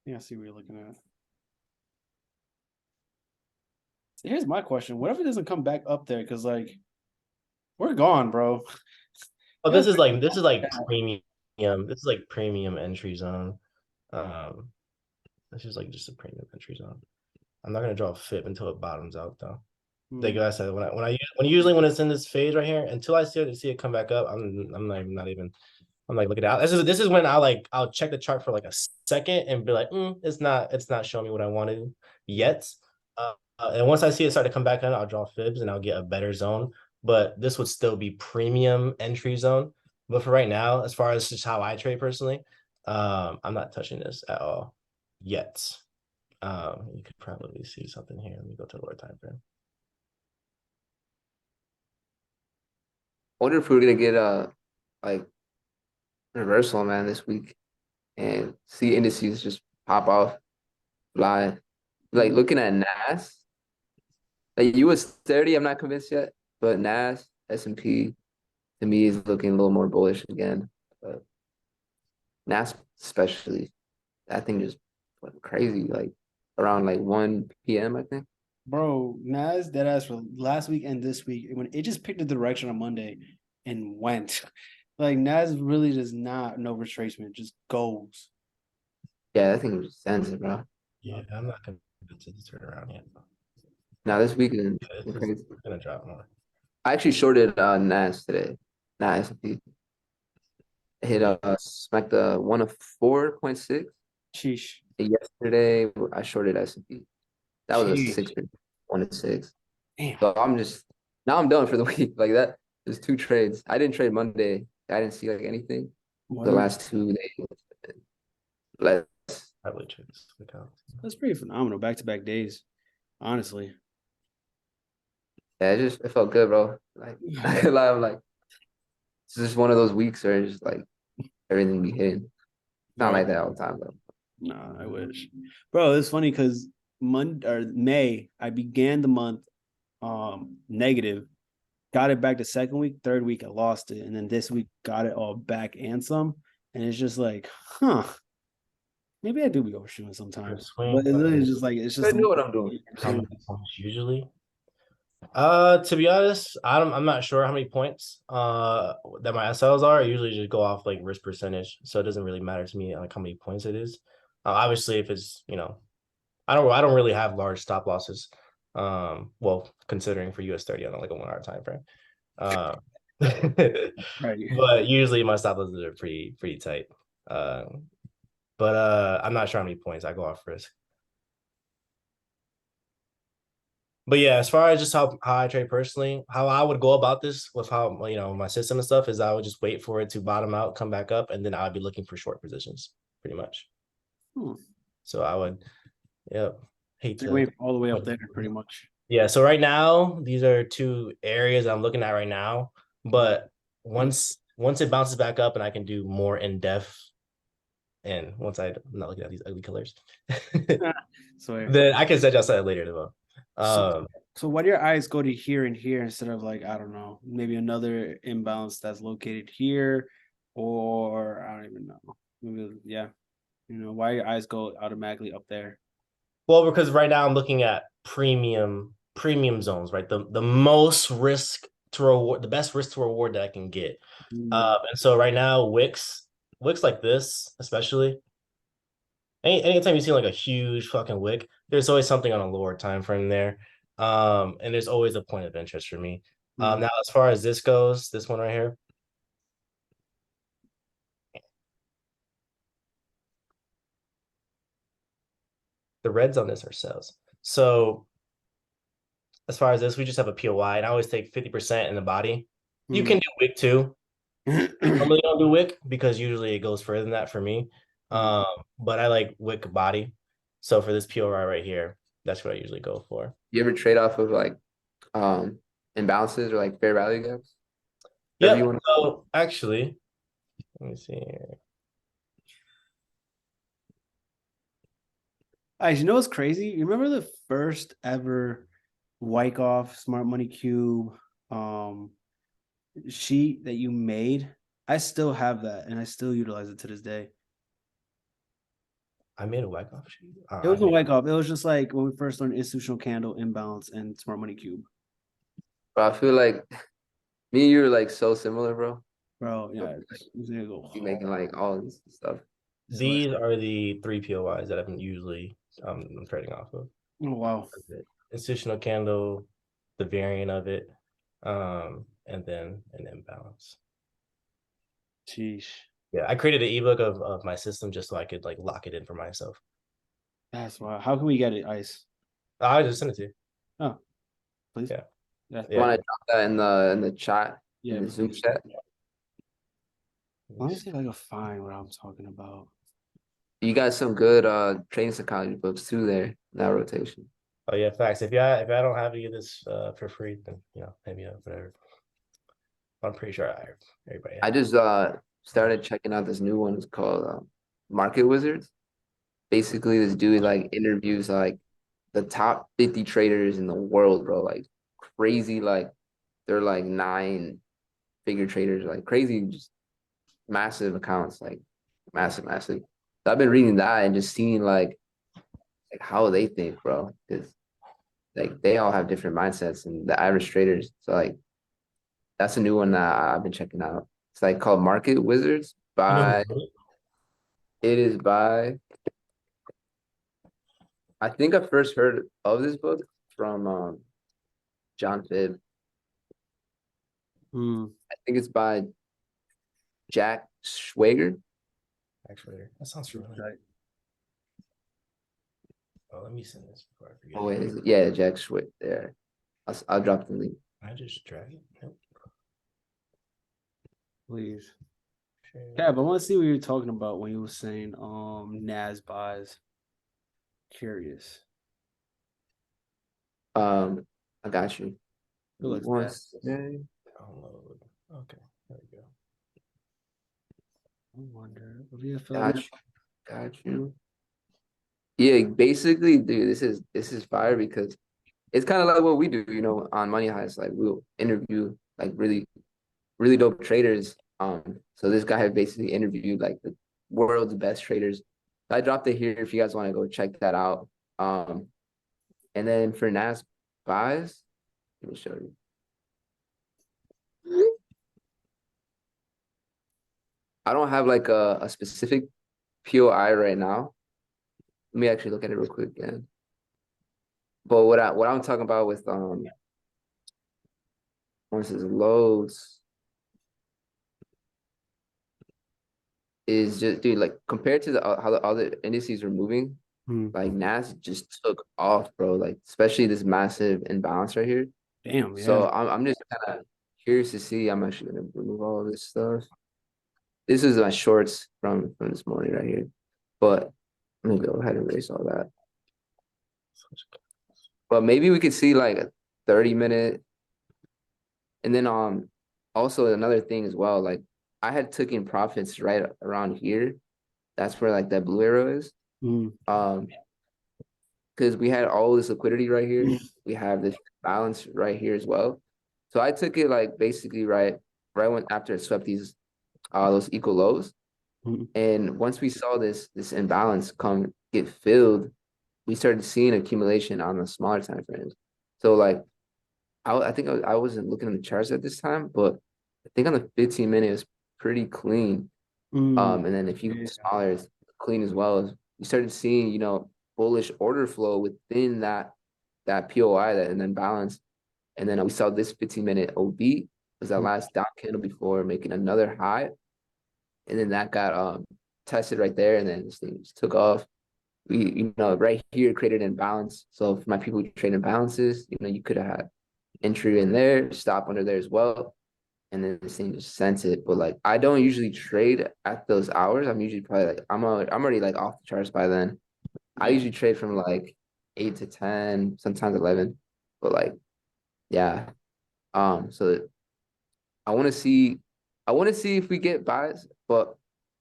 Yeah, I see what you're looking at. Here's my question: what if it doesn't come back up there? Because like we're gone, bro. Oh, Feels this is like bad. premium. This is like premium entry zone. Um, this is like just a premium entry zone. I'm not gonna draw a fib until it bottoms out though. Like Hmm. I said, when it's in this phase right here, until I see it come back up, I'm not even. I'm like, look at that. This is when I'll check the chart for like a second and be like, it's not showing me what I wanted yet. And once I see it start to come back in, I'll draw fibs and I'll get a better zone. But this would still be premium entry zone. But for right now, as far as just how I trade personally, I'm not touching this at all yet. You could probably see something here. Let me go to the lower time frame. Wonder if we're gonna get a like reversal, man, this week and see indices just pop off, fly. Like looking at NAS, like US 30, I'm not convinced yet, but NAS, S&P to me is looking a little more bullish again. But NAS especially, that thing just went crazy, like around like 1 p.m. I think. Bro, Nas dead ass for last week and this week when it just picked a direction on Monday and went. Like Nas really does not no retracement, just goes. Yeah, that thing was sensitive, bro. Yeah, I'm not convinced to turn around yet. Now this week is Yeah, crazy. it's gonna drop more. I actually shorted NAS today. Not S&P. Hit Yeah. smacked the 104.6. Sheesh. Yesterday I shorted S&P. That was a Sheesh. 6, 1 to 6. Damn. So I'm just now I'm done for the week. Like that. There's 2 trades. I didn't trade Monday. I didn't see like anything. The Word. last 2 days. Like Probably check this account. That's pretty phenomenal. Back to back days. Honestly. yeah, it felt good, bro. Like I could lie, I'm like it's just one of those weeks where it's just like everything be hitting. It's not like Word. that all the time though. Nah, I wish. Bro, it's funny because Monday or May, I began the month negative, got it back the second week, third week I lost it, and then this week got it all back and some. And it's just like, huh. Maybe I do be overshooting sometimes, Swing. but it literally is just like it's I just know what I'm doing. How many points usually? To be honest, I'm not sure how many points that my SLs are. I usually just go off like risk percentage, so it doesn't really matter to me like how many points it is. Obviously, if it's I don't really have large stop losses. Well, considering for US 30 on like a 1 hour time frame. Uh, right. but usually my stop losses are pretty tight. Uh, but I'm not sure how many points I go off risk. But yeah, as far as just how I trade personally, how I would go about this with how my system and stuff is I would just wait for it to bottom out, come back up, and then I would be looking for short positions, pretty much. So I would, yep, hate They to went all the way up there, pretty much. Yeah, so right now these are two areas I'm looking at right now. But once it bounces back up and I can do more in depth, and once I'm not looking at these ugly colors, So, then I can set you outside later as well. so, so why do your eyes go to here and here instead of like, I don't know, maybe another imbalance that's located here, or I don't even know. Maybe, yeah. Why your eyes go automatically up there? Well, because right now I'm looking at premium zones, right? The most risk to reward, the best risk to reward that I can get. And so right now, wicks like this, especially. Anytime you see like a huge fucking wick, there's always something on a lower time frame there. And there's always a point of interest for me. Now as far as this goes, this one right here. The reds on this are sells. So as far as this, we just have a POI, and I always take 50% in the body. You can do wick too. Normally don't do wick because usually it goes further than that for me. But I like wick body. So for this POI right here, that's what I usually go for. You ever trade off of like imbalances or like fair value gaps? Yeah. So actually, let me see here. You know what's crazy? You remember the first ever Wyckoff Smart Money Cube sheet that you made? I still have that, and I still utilize it to this day. I made a Wyckoff sheet. It was a Wyckoff. It was just like when we first learned institutional candle, imbalance, and Smart Money Cube. Bro, I feel like me and you are like so similar, bro. Bro, yeah, it's gonna go. You making like all this stuff. These are the 3 POIs that I'm usually I'm trading off of. Oh wow. Institutional candle, the variant of it, and then an imbalance. Sheesh. Yeah, I created an ebook of my system just so I could like lock it in for myself. That's why. How can we get it, Ice? I just sent it to you. Oh, please. Yeah. Yeah. You want to drop that in the chat? Yeah. In the Zoom chat? Let me see if I can find what I'm talking about. You got some good trading psychology books too there in that rotation. Oh yeah, facts. If I don't have any of this for free, then maybe whatever. I'm pretty sure everybody. I just started checking out this new one. It's called Market Wizards. Basically, this dude like interviews like the top 50 traders in the world, bro. Like crazy, like they're like 9-figure traders, like crazy, just massive accounts, like massive. So I've been reading that and just seeing like how they think, bro. Because like they all have different mindsets and the average traders. So like that's a new one that I've been checking out. It's like called Market Wizards by it is by I think I first heard of this book from John Phibb. I think it's by Jack Schwager. Actually, that sounds familiar. Oh, let me send this before I forget. Oh wait, yeah, Jack Schwager. There, I'll drop the link. I just drag it. Nope. Please. Yeah, but I want to see what you're talking about when you were saying Nas buys. Curious. I got you. Download. Okay, there we go. I wonder. Got you. Yeah, basically, dude, this is fire because it's kind of like what we do, on Money Heist. Like we'll interview like really, really dope traders. So this guy had basically interviewed like the world's best traders I dropped it here if you guys want to go check that out. And then for NAS buys, let me show you. I don't have like a specific POI right now. Let me actually look at it real quick again. But what I'm talking about with once it loads is just, dude, like compared to how the other indices are moving, like NAS just took off, bro. Like especially this massive imbalance right here. Damn, So yeah. I'm just kind of curious to see. I'm actually gonna remove all of this stuff. This is my shorts from this morning right here. But let me go ahead and erase all that. But maybe we could see like a 30-minute. And then also another thing as well, like I had taken profits right around here. That's where like that blue arrow is. Mm. Because we had all this liquidity right here. We have this balance right here as well. So I took it like basically right when after it swept those equal lows. Mm. And once we saw this imbalance come get filled, we started seeing accumulation on the smaller time frames. So like I think I wasn't looking at the charts at this time, but I think on the 15-minute it's pretty clean. Mm. And then if you go smaller, it's clean as well. As you started seeing, bullish order flow within that POI and then balance. And then we saw this 15-minute OB was that last down candle before making another high. And then that got tested right there, and then this thing just took off. We, right here created an imbalance. So for my people who trade imbalances, you could have had entry in there, stop under there as well. And then this thing just sent it. But like I don't usually trade at those hours. I'm usually probably like I'm already like off the charts by then. I usually trade from like 8 to 10, sometimes 11. But like, yeah. So I want to see if we get buys, but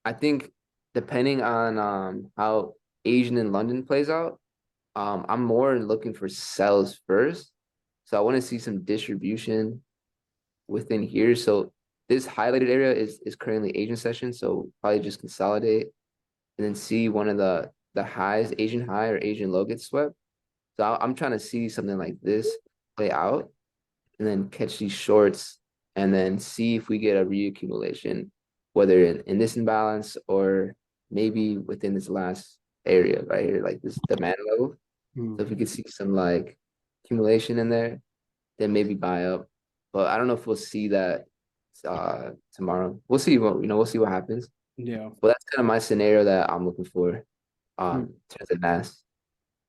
I think depending on how Asian and London plays out, I'm more looking for sells first. So I want to see some distribution within here. So this highlighted area is currently Asian session. So probably just consolidate and then see one of the highs, Asian high or Asian low get swept. So I'm trying to see something like this play out and then catch these shorts and then see if we get a reaccumulation, whether in this imbalance or maybe within this last area right here, like this demand level. So if we could see some like accumulation in there, then maybe buy up. But I don't know if we'll see that tomorrow. We'll see we'll see what happens. Yeah. But that's kind of my scenario that I'm looking for in terms of NAS.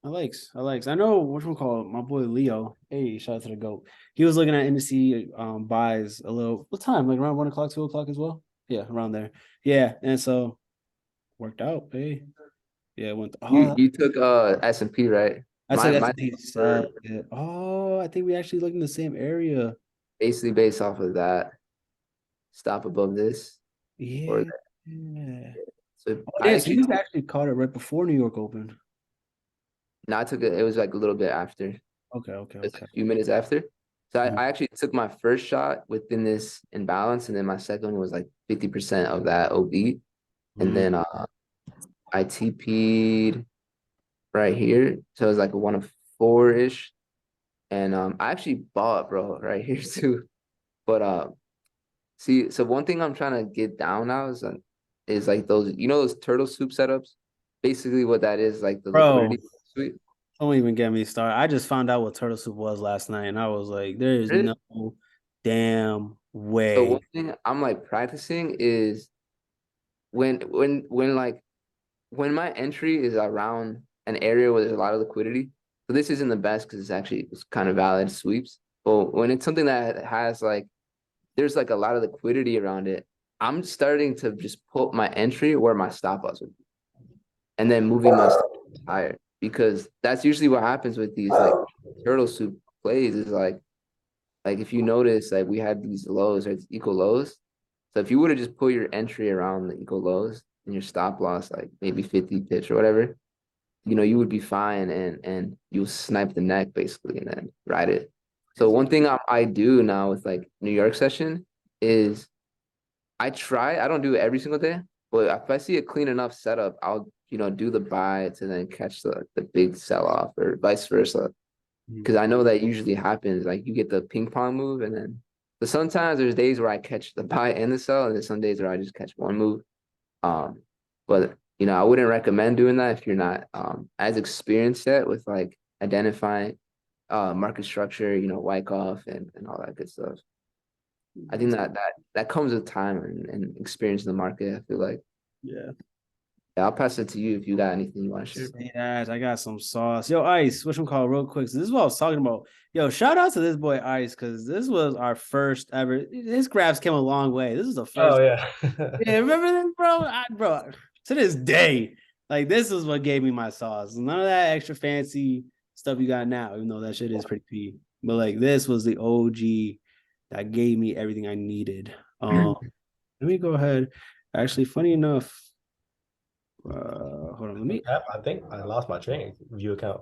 I likes. I know what we call my boy Leo. Hey, shout out to the GOAT. He was looking at indice buys a little what time? Like around 1 o'clock, 2 o'clock as well. Yeah, around there. Yeah, and so worked out, hey. Yeah, it went You took S&P, right? I took My S&P. Yeah. Oh, I think we actually looked in the same area. basically based off of that. Stop above this or Yeah. that. Yeah. So Oh, I yeah, so actually you actually caught it right before New York opened. no, I took it. It was like a little bit after. Okay. Just a few minutes after. So I actually took my first shot within this imbalance, and then my second one was like 50% of that OB. And then I TP'd right here. So it was like a 104-ish. And I actually bought, bro, right here too. But see, so one thing I'm trying to get down now is like those turtle soup setups. Basically, what that is like the Bro, liquidity suite. don't even get me started. I just found out what turtle soup was last night, and I was like, there is Really? no damn So one way. thing I'm like practicing is when my entry is around an area where there's a lot of liquidity. So this isn't the best because it's kind of valid sweeps. But when it's something that has like there's like a lot of liquidity around it, I'm starting to just put my entry where my stop loss would be, and then moving my stop loss higher because that's usually what happens with these like turtle soup plays is like if you notice like we had these lows or it's equal lows. So if you would have just put your entry around the equal lows and your stop loss like maybe 50 pips or whatever, you would be fine and you'll snipe the neck basically and then ride it. So one thing I do now with like New York session is I don't do it every single day, but if I see a clean enough setup, do the buy to then catch the big sell off or vice versa. Because I know that usually happens. Like you get the ping pong move, and then but sometimes there's days where I catch the buy and the sell, and then some days where I just catch one move. But I wouldn't recommend doing that if you're not as experienced yet with like identifying market structure, Wyckoff and all that good stuff. I think that comes with time and experience in the market. I feel like. Yeah. Yeah, I'll pass it to you if you got anything you want to share. Yes, I got some sauce. Yo, Ice, which one call real quick? So this is what I was talking about. Yo, shout out to this boy Ice, because this was our first ever. His grabs came a long way. This is the first. Oh yeah. Yeah, remember this, bro? Bro, to this day, like this is what gave me my sauce. None of that extra fancy stuff you got now, even though that shit is pretty P. But like this was the OG that gave me everything I needed. Let me go ahead. Actually, funny enough, hold on, let me. I think I lost my trading view account,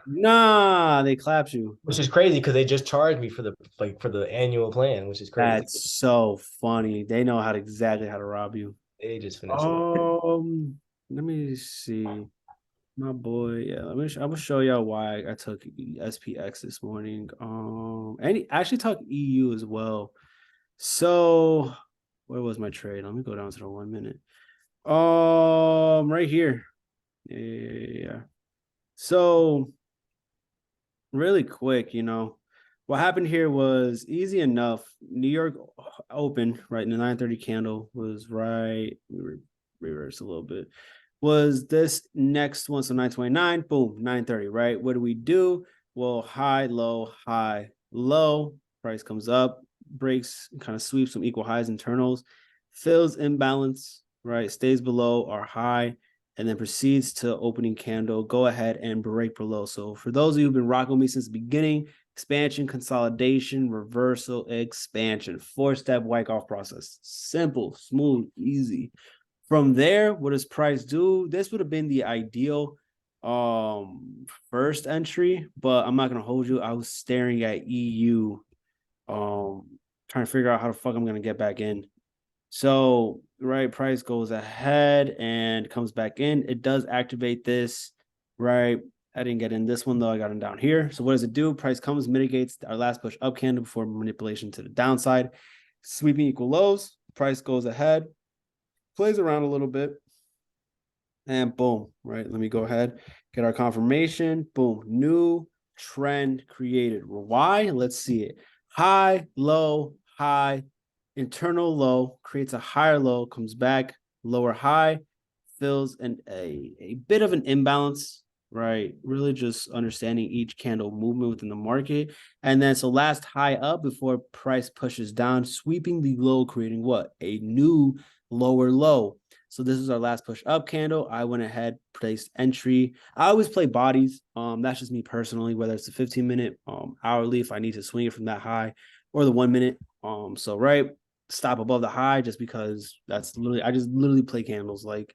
Nah, they clapped you. which is crazy because they just charged me for the annual plan, which is crazy. That's so funny. They know exactly how to rob you. They just finished. Let me see. My boy, yeah. I'm gonna show y'all why I took SPX this morning. And he actually took EU as well. So where was my trade? Let me go down to the 1 minute. Right here. Yeah. So really quick, what happened here was easy enough. New York opened right in the 9:30 candle was right. Reverse a little bit. Was this next one? So 929, boom, 930, right? What do? Well, high, low, price comes up, breaks, kind of sweeps some equal highs internals, fills imbalance, right? Stays below our high, and then proceeds to opening candle, go ahead and break below. So for those of you who've been rocking with me since the beginning, expansion, consolidation, reversal, expansion, 4-step Wyckoff process. Simple, smooth, easy. From there, what does price do? This would have been the ideal first entry, but I'm not gonna hold you. I was staring at EU, trying to figure out how the fuck I'm gonna get back in. So right, price goes ahead and comes back in. It does activate this, right? I didn't get in this one though. I got him down here. So what does it do? Price comes, mitigates our last push up candle before manipulation to the downside, sweeping equal lows. Price goes ahead, plays around a little bit, and boom, right? Let me go ahead, get our confirmation. Boom, new trend created. Why? Let's see it. High, low, high, internal low, creates a higher low, comes back, lower high, fills a bit of an imbalance, right? Really just understanding each candle movement within the market. And then so last high up before price pushes down, sweeping the low, creating what? A new lower low. So this is our last push up candle. I went ahead, placed entry. I always play bodies. That's just me personally, whether it's a 15-minute, hourly, if I need to swing it from that high, or the 1 minute. So right, stop above the high, just because that's literally, I just literally play candles, like,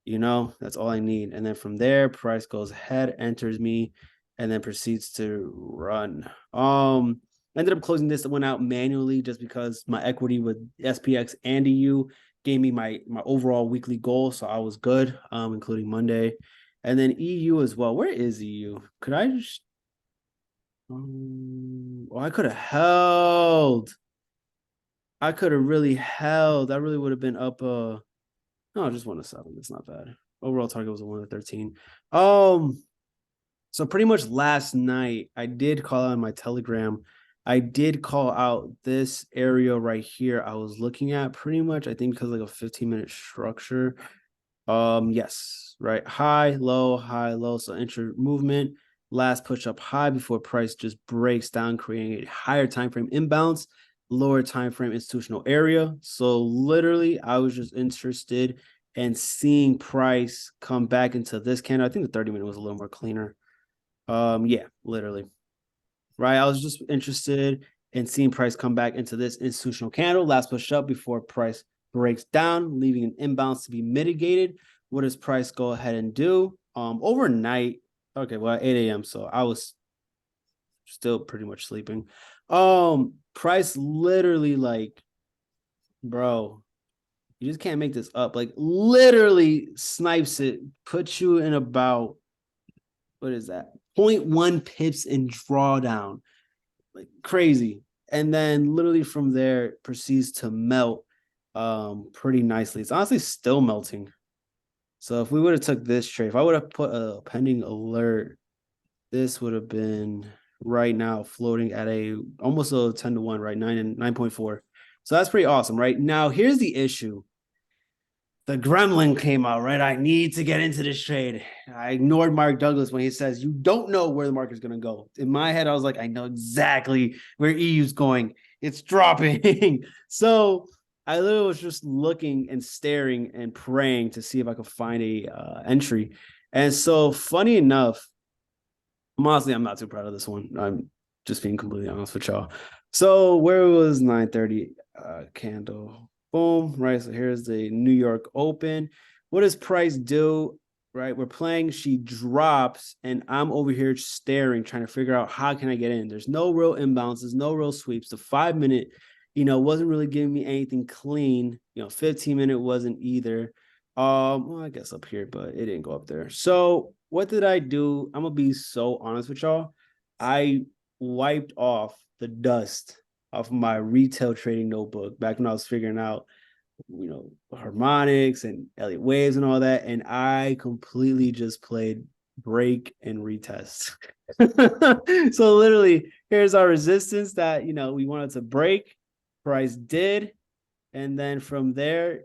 that's all I need. And then from there, price goes ahead, enters me, and then proceeds to run. Ended up closing this one out manually just because my equity with SPX and EU gave me my overall weekly goal, so I was good, including Monday. And then EU as well. Where is EU? Could I just I could have held. I could have really held. I really would have been up no, just 1-7. It's not bad. Overall target was a 1-13. So pretty much last night I did call out on my Telegram. I did call out this area right here. I was looking at pretty much, I think, because like a 15-minute structure. Yes, right. High, low. So intra movement, last push up high before price just breaks down, creating a higher time frame imbalance, lower time frame institutional area. So literally, I was just interested in seeing price come back into this candle. I think the 30-minute was a little more cleaner. Yeah, literally. Right. I was just interested in seeing price come back into this institutional candle, last push up before price breaks down, leaving an imbalance to be mitigated. What does price go ahead and do? Overnight, okay, well, 8 a.m. So I was still pretty much sleeping. Price literally, like, bro, You just can't make this up. Like literally snipes it, puts you in about what is that? 0.1 pips in drawdown. Like crazy. And then literally from there proceeds to melt pretty nicely. It's honestly still melting. So if we would have took this trade, if I would have put a pending alert, this would have been right now floating at a almost a 10-1, right? 9.4. So that's pretty awesome, right? Now here's the issue. The gremlin came out, right? I need to get into this trade. I ignored Mark Douglas when he says, you don't know where the market is going to go. In my head, I was like, I know exactly where EU's going. It's dropping. So I literally was just looking and staring and praying to see if I could find a entry. And so funny enough, honestly, I'm not too proud of this one. I'm just being completely honest with y'all. So where was 9:30 candle? Boom, right? So here's the New York Open. What does Price do? Right, we're playing. She drops, and I'm over here staring, trying to figure out how can I get in. There's no real imbalances, no real sweeps. The 5-minute, wasn't really giving me anything clean. 15-minute wasn't either. Well, I guess up here, but it didn't go up there. So what did I do? I'm gonna be so honest with y'all. I wiped off the dust off my retail trading notebook back when I was figuring out, harmonics and Elliott waves and all that. And I completely just played break and retest. So literally, here's our resistance that, we wanted to break. Price did. And then from there,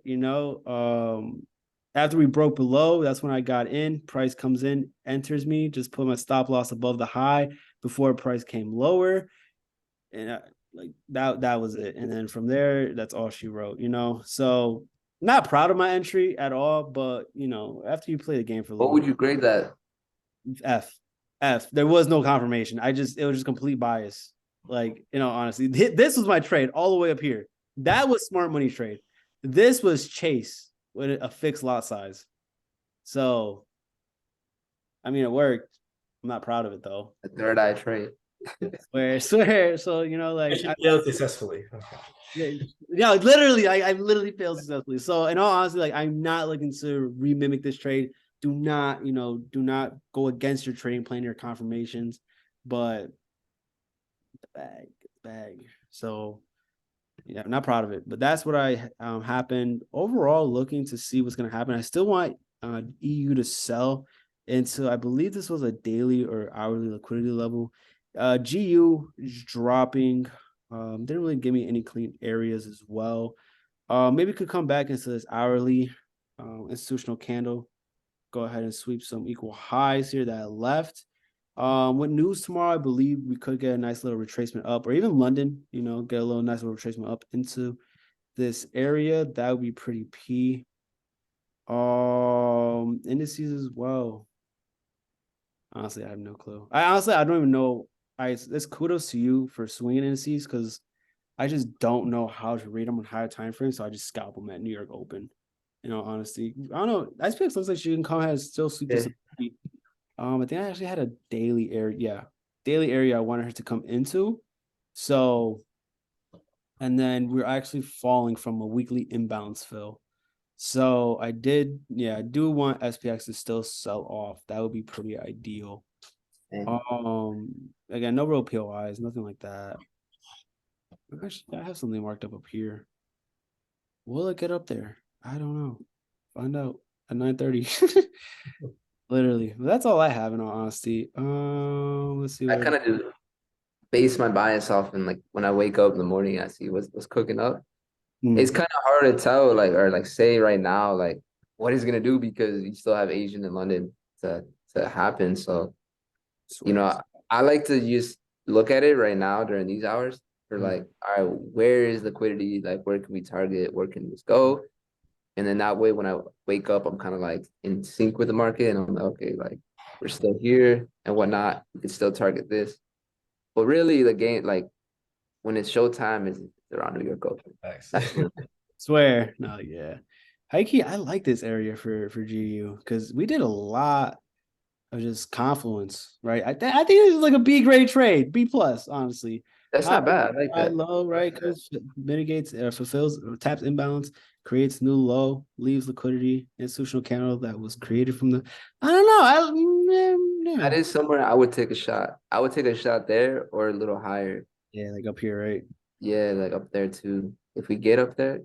after we broke below, that's when I got in. Price comes in, enters me, just put my stop loss above the high before price came lower. And that was it. And then from there, that's all she wrote, So not proud of my entry at all, but after you play the game for a little What would you grade that? F. There was no confirmation. It was just complete bias. Honestly, this was my trade all the way up here. That was smart money trade. This was chase with a fixed lot size. So, it worked. I'm not proud of it though. A third eye trade. Swear. So, I failed successfully. Yeah, literally, I literally failed successfully. So, in all honesty, I'm not looking to remimic this trade. Do not go against your trading plan, your confirmations, but the bag. So, yeah, I'm not proud of it, but that's what I happened overall. Looking to see what's going to happen. I still want EU to sell into, I believe this was a daily or hourly liquidity level. GU is dropping. Didn't really give me any clean areas as well. Maybe could come back into this hourly institutional candle. Go ahead and sweep some equal highs here that I left. With news tomorrow, I believe we could get a nice little retracement up, or even London, get a little nice little retracement up into this area. That would be pretty P. Indices as well. Honestly, I have no clue. I don't even know. It's kudos to you for swinging indices, because I just don't know how to read them on higher time frames, so I just scalp them at New York Open. Honestly, I don't know. SPX looks like she can come ahead and still sweep this. I think I actually had a daily area. Yeah, daily area I wanted her to come into. So, and then we're actually falling from a weekly imbalance fill. So I do want SPX to still sell off. That would be pretty ideal. Again, no real POIs, nothing like that. Actually, I have something marked up here. Will it get up there? I don't know. Find out at 9:30. Literally, that's all I have in all honesty. Let's see. I kind of do base my bias off, and when I wake up in the morning, I see what's cooking up. It's kind of hard to tell, or say right now, what he's gonna do, because you still have Asian in London to happen. So, I like to just look at it right now during these hours. For all right, where is liquidity? Where can we target? Where can this go? And then that way, when I wake up, I'm kind of in sync with the market, and I'm okay, we're still here and whatnot. We can still target this. But really, the game, when it's showtime, is around New York Open. Swear, no, yeah. I like this area for GU, because we did a lot of just confluence, right? I think this is a B grade trade, B plus, honestly. That's High, not bad. I like high that. low, right? Because mitigates, fulfills, taps imbalance, creates new low, leaves liquidity, institutional candle that was created from the. I don't know. That is somewhere I would take a shot. I would take a shot there or a little higher. Yeah, like up here, right? Yeah, like up there too. If we get up there,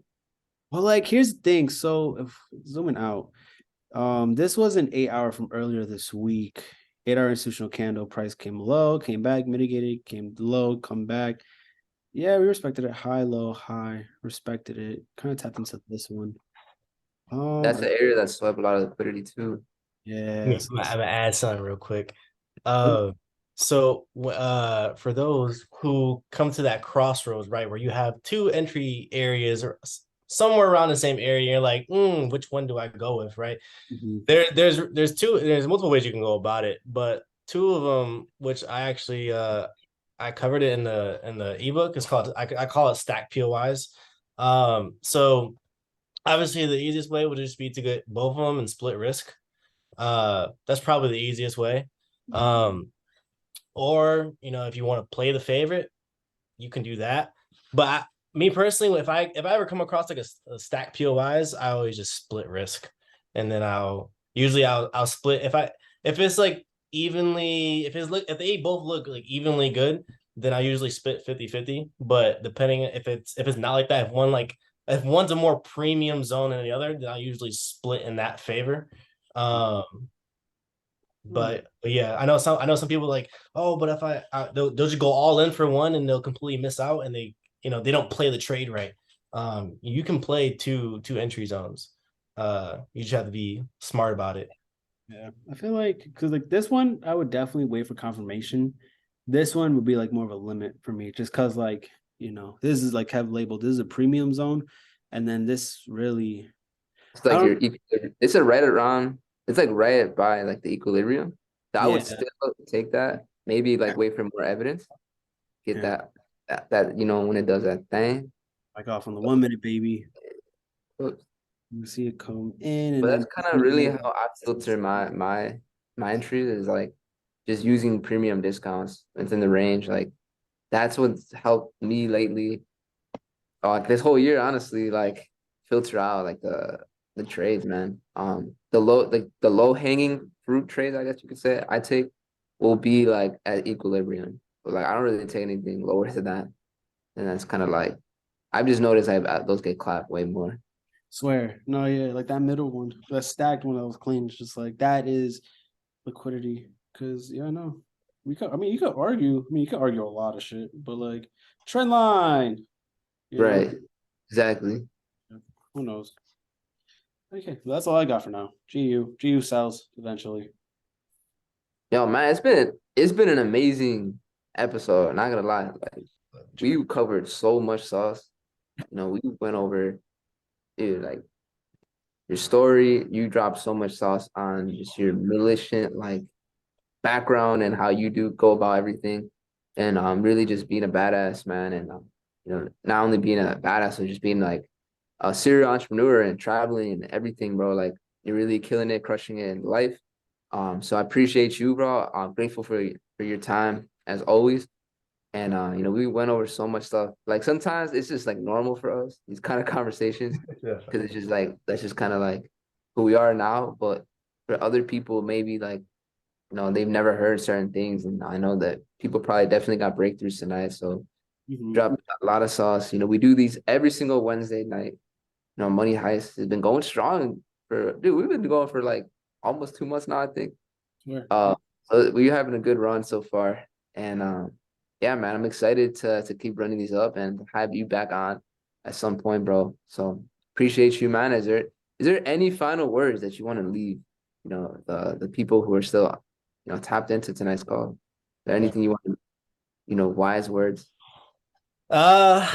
Well, like here's the thing. So if zooming out, this was an 8 hour from earlier this week. 8 hour institutional candle price came low, came back, mitigated, came low, come back. Yeah, we respected it. High, low, high. Respected it. Kind of tapped into this one. that's an area that swept a lot of liquidity too. Yes. I'm gonna add something real quick. Oh, For those who come to that crossroads, right, where you have two entry areas or somewhere around the same area, you're like, which one do I go with, right? mhm. There's multiple ways you can go about it, but two of them, which I actually I covered it in the ebook, is called I call it stack POIs. So obviously the easiest way would just be to get both of them and split risk. That's probably the easiest way. Um, or if you want to play the favorite, you can do that. But me personally, if I ever come across like a stack POIs, I always just split risk, and then I'll split if it's like evenly if they both look like evenly good, then I usually split 50-50. But depending if it's not like that, if one's a more premium zone than the other, then I usually split in that favor. Um, Hmm. but yeah, I know some people like, oh, but if they'll just go all in for one and they'll completely miss out, and they don't play the trade right. You can play two entry zones. You just have to be smart about it. Yeah, I feel like because like this one, I would definitely wait for confirmation. This one would be like more of a limit for me, just because like this is like Kev labeled. This is a premium zone, and then this really, It's I like don't. it's a right around. It's like right by like the equilibrium. I would Yeah, still take that. Maybe like wait for more evidence. Get yeah. that when it does that thing. Like off on the 1 minute, baby. But You see it come in, and that's then kind of really how I filter my entries is like just using premium discounts within the range. Like that's what's helped me lately. Like this whole year, honestly, like filter out like the trades, man. The low hanging fruit trades, I guess you could say, I take will be like at equilibrium. But like I don't really take anything lower than that. And that's kind of like I've just noticed those get clapped way more. swear. No, yeah, like that middle one, that stacked one that was clean. It's just like that is liquidity. Cause yeah, no. We could I mean you could argue. I mean you could argue a lot of shit, but like trend line, you know, Right. Exactly. who knows? Okay, well, that's all I got for now. GU sells eventually. Yo, man, it's been an amazing episode. Not gonna lie, like we covered so much sauce. We went over, dude, like your story. You dropped so much sauce on just your militant like background and how you do go about everything, and really just being a badass man, and not only being a badass, but just being like a serial entrepreneur and traveling and everything, bro. Like you're really killing it, crushing it in life. So I appreciate you, bro. I'm grateful for your time as always. And we went over so much stuff. Like sometimes it's just like normal for us, these kind of conversations, Yeah. because it's just like that's just kind of like who we are now. But for other people, maybe like they've never heard certain things, and I know that people probably definitely got breakthroughs tonight. So Mhm. dropped a lot of sauce. We do these every single Wednesday night. Money Heist has been going strong we've been going for like almost 2 months now, I think. Swear. So we're having a good run so far. And yeah, man, I'm excited to keep running these up and have you back on at some point, bro. So appreciate you, man. Is there any final words that you want to leave, the people who are still, tapped into tonight's call? Is there Yeah. anything you want to, wise words? Uh,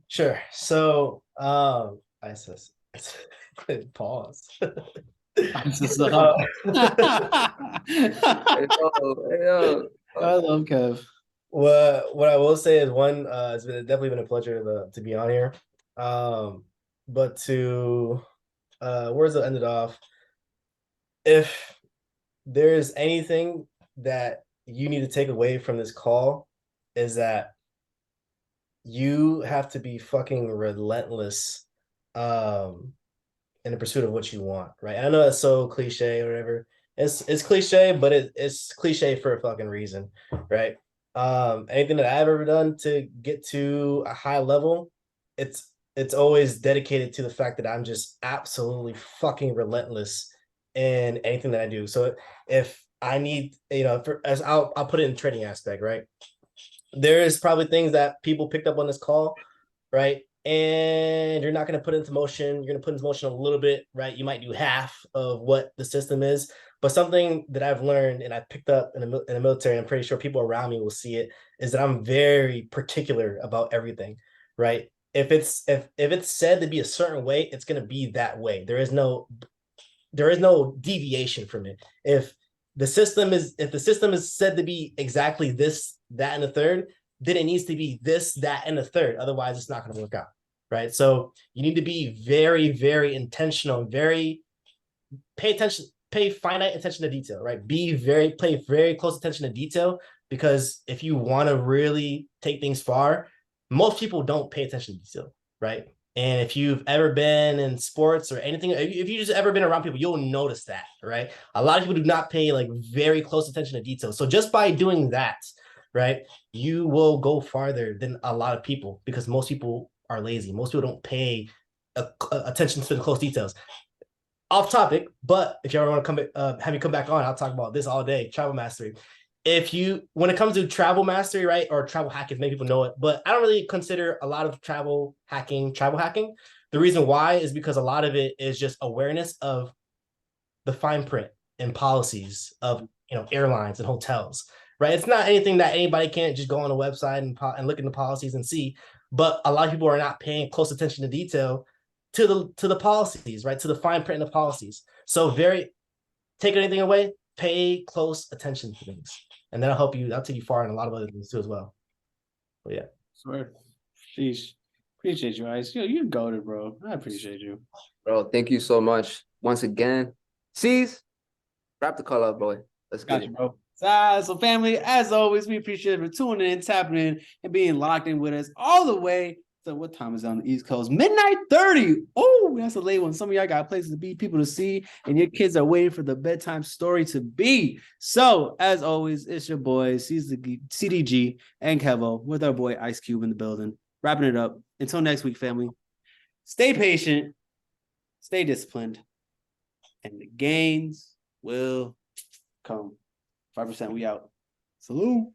sure. So, I says pause. So, Uh, Hey, yo, hey, yo. I love Kev. what I will say is one, definitely been a pleasure to be on here. But to words that ended off, if there is anything that you need to take away from this call, is that you have to be fucking relentless in the pursuit of what you want, right? I know that's so cliche or whatever. It's cliche, but it's cliche for a fucking reason, right? Anything that I've ever done to get to a high level, it's always dedicated to the fact that I'm just absolutely fucking relentless in anything that I do. So if I need, for, as I'll put it in trading aspect, right? There is probably things that people picked up on this call, right? And you're not going to put into motion. You're going to put into motion a little bit, right? You might do half of what the system is, but something that I've learned and I picked up in the military, and I'm pretty sure people around me will see it, is that I'm very particular about everything, right? If it's said to be a certain way, it's going to be that way. There is no deviation from it. If the system is said to be exactly this, that, and the third, then it needs to be this, that, and the third. Otherwise, it's not going to work out. Right. So you need to be very, very intentional, very pay attention, pay finite attention to detail, right? Pay very close attention to detail, because if you want to really take things far, most people don't pay attention to detail, right? And if you've ever been in sports or anything, if you just ever been around people, you'll notice that, right? A lot of people do not pay like very close attention to detail. So just by doing that, right, you will go farther than a lot of people, because most people are lazy. Most people don't pay attention to the close details. Off topic, but if you ever want to have me come back on, I'll talk about this all day. Travel mastery. When it comes to travel mastery, right, or travel hacking, many people know it, but I don't really consider a lot of travel hacking. The reason why is because a lot of it is just awareness of the fine print and policies of airlines and hotels, right? It's not anything that anybody can't just go on a website and look into policies and see, but a lot of people are not paying close attention to detail to the policies, right? To the fine print of the policies. So take anything away, pay close attention to things, and that'll help you. That'll take you far in a lot of other things too as well. But yeah, Swear. Sheesh. Appreciate you, Ice. You goated, bro. I appreciate you. Bro, thank you so much once again. C's, wrap the call up, boy. Let's get Got it. you, bro. So family, as always, we appreciate it for tuning in, tapping in, and being locked in with us all the way. So what time is it on the East Coast? Midnight 30. Oh, that's a late one. Some of y'all got places to be, people to see, and your kids are waiting for the bedtime story to be. So, as always, it's your boys, CDG and Kevo, with our boy Ice Cube in the building. Wrapping it up. Until next week, family. Stay patient, stay disciplined, and the gains will come. 5%, we out. Salute.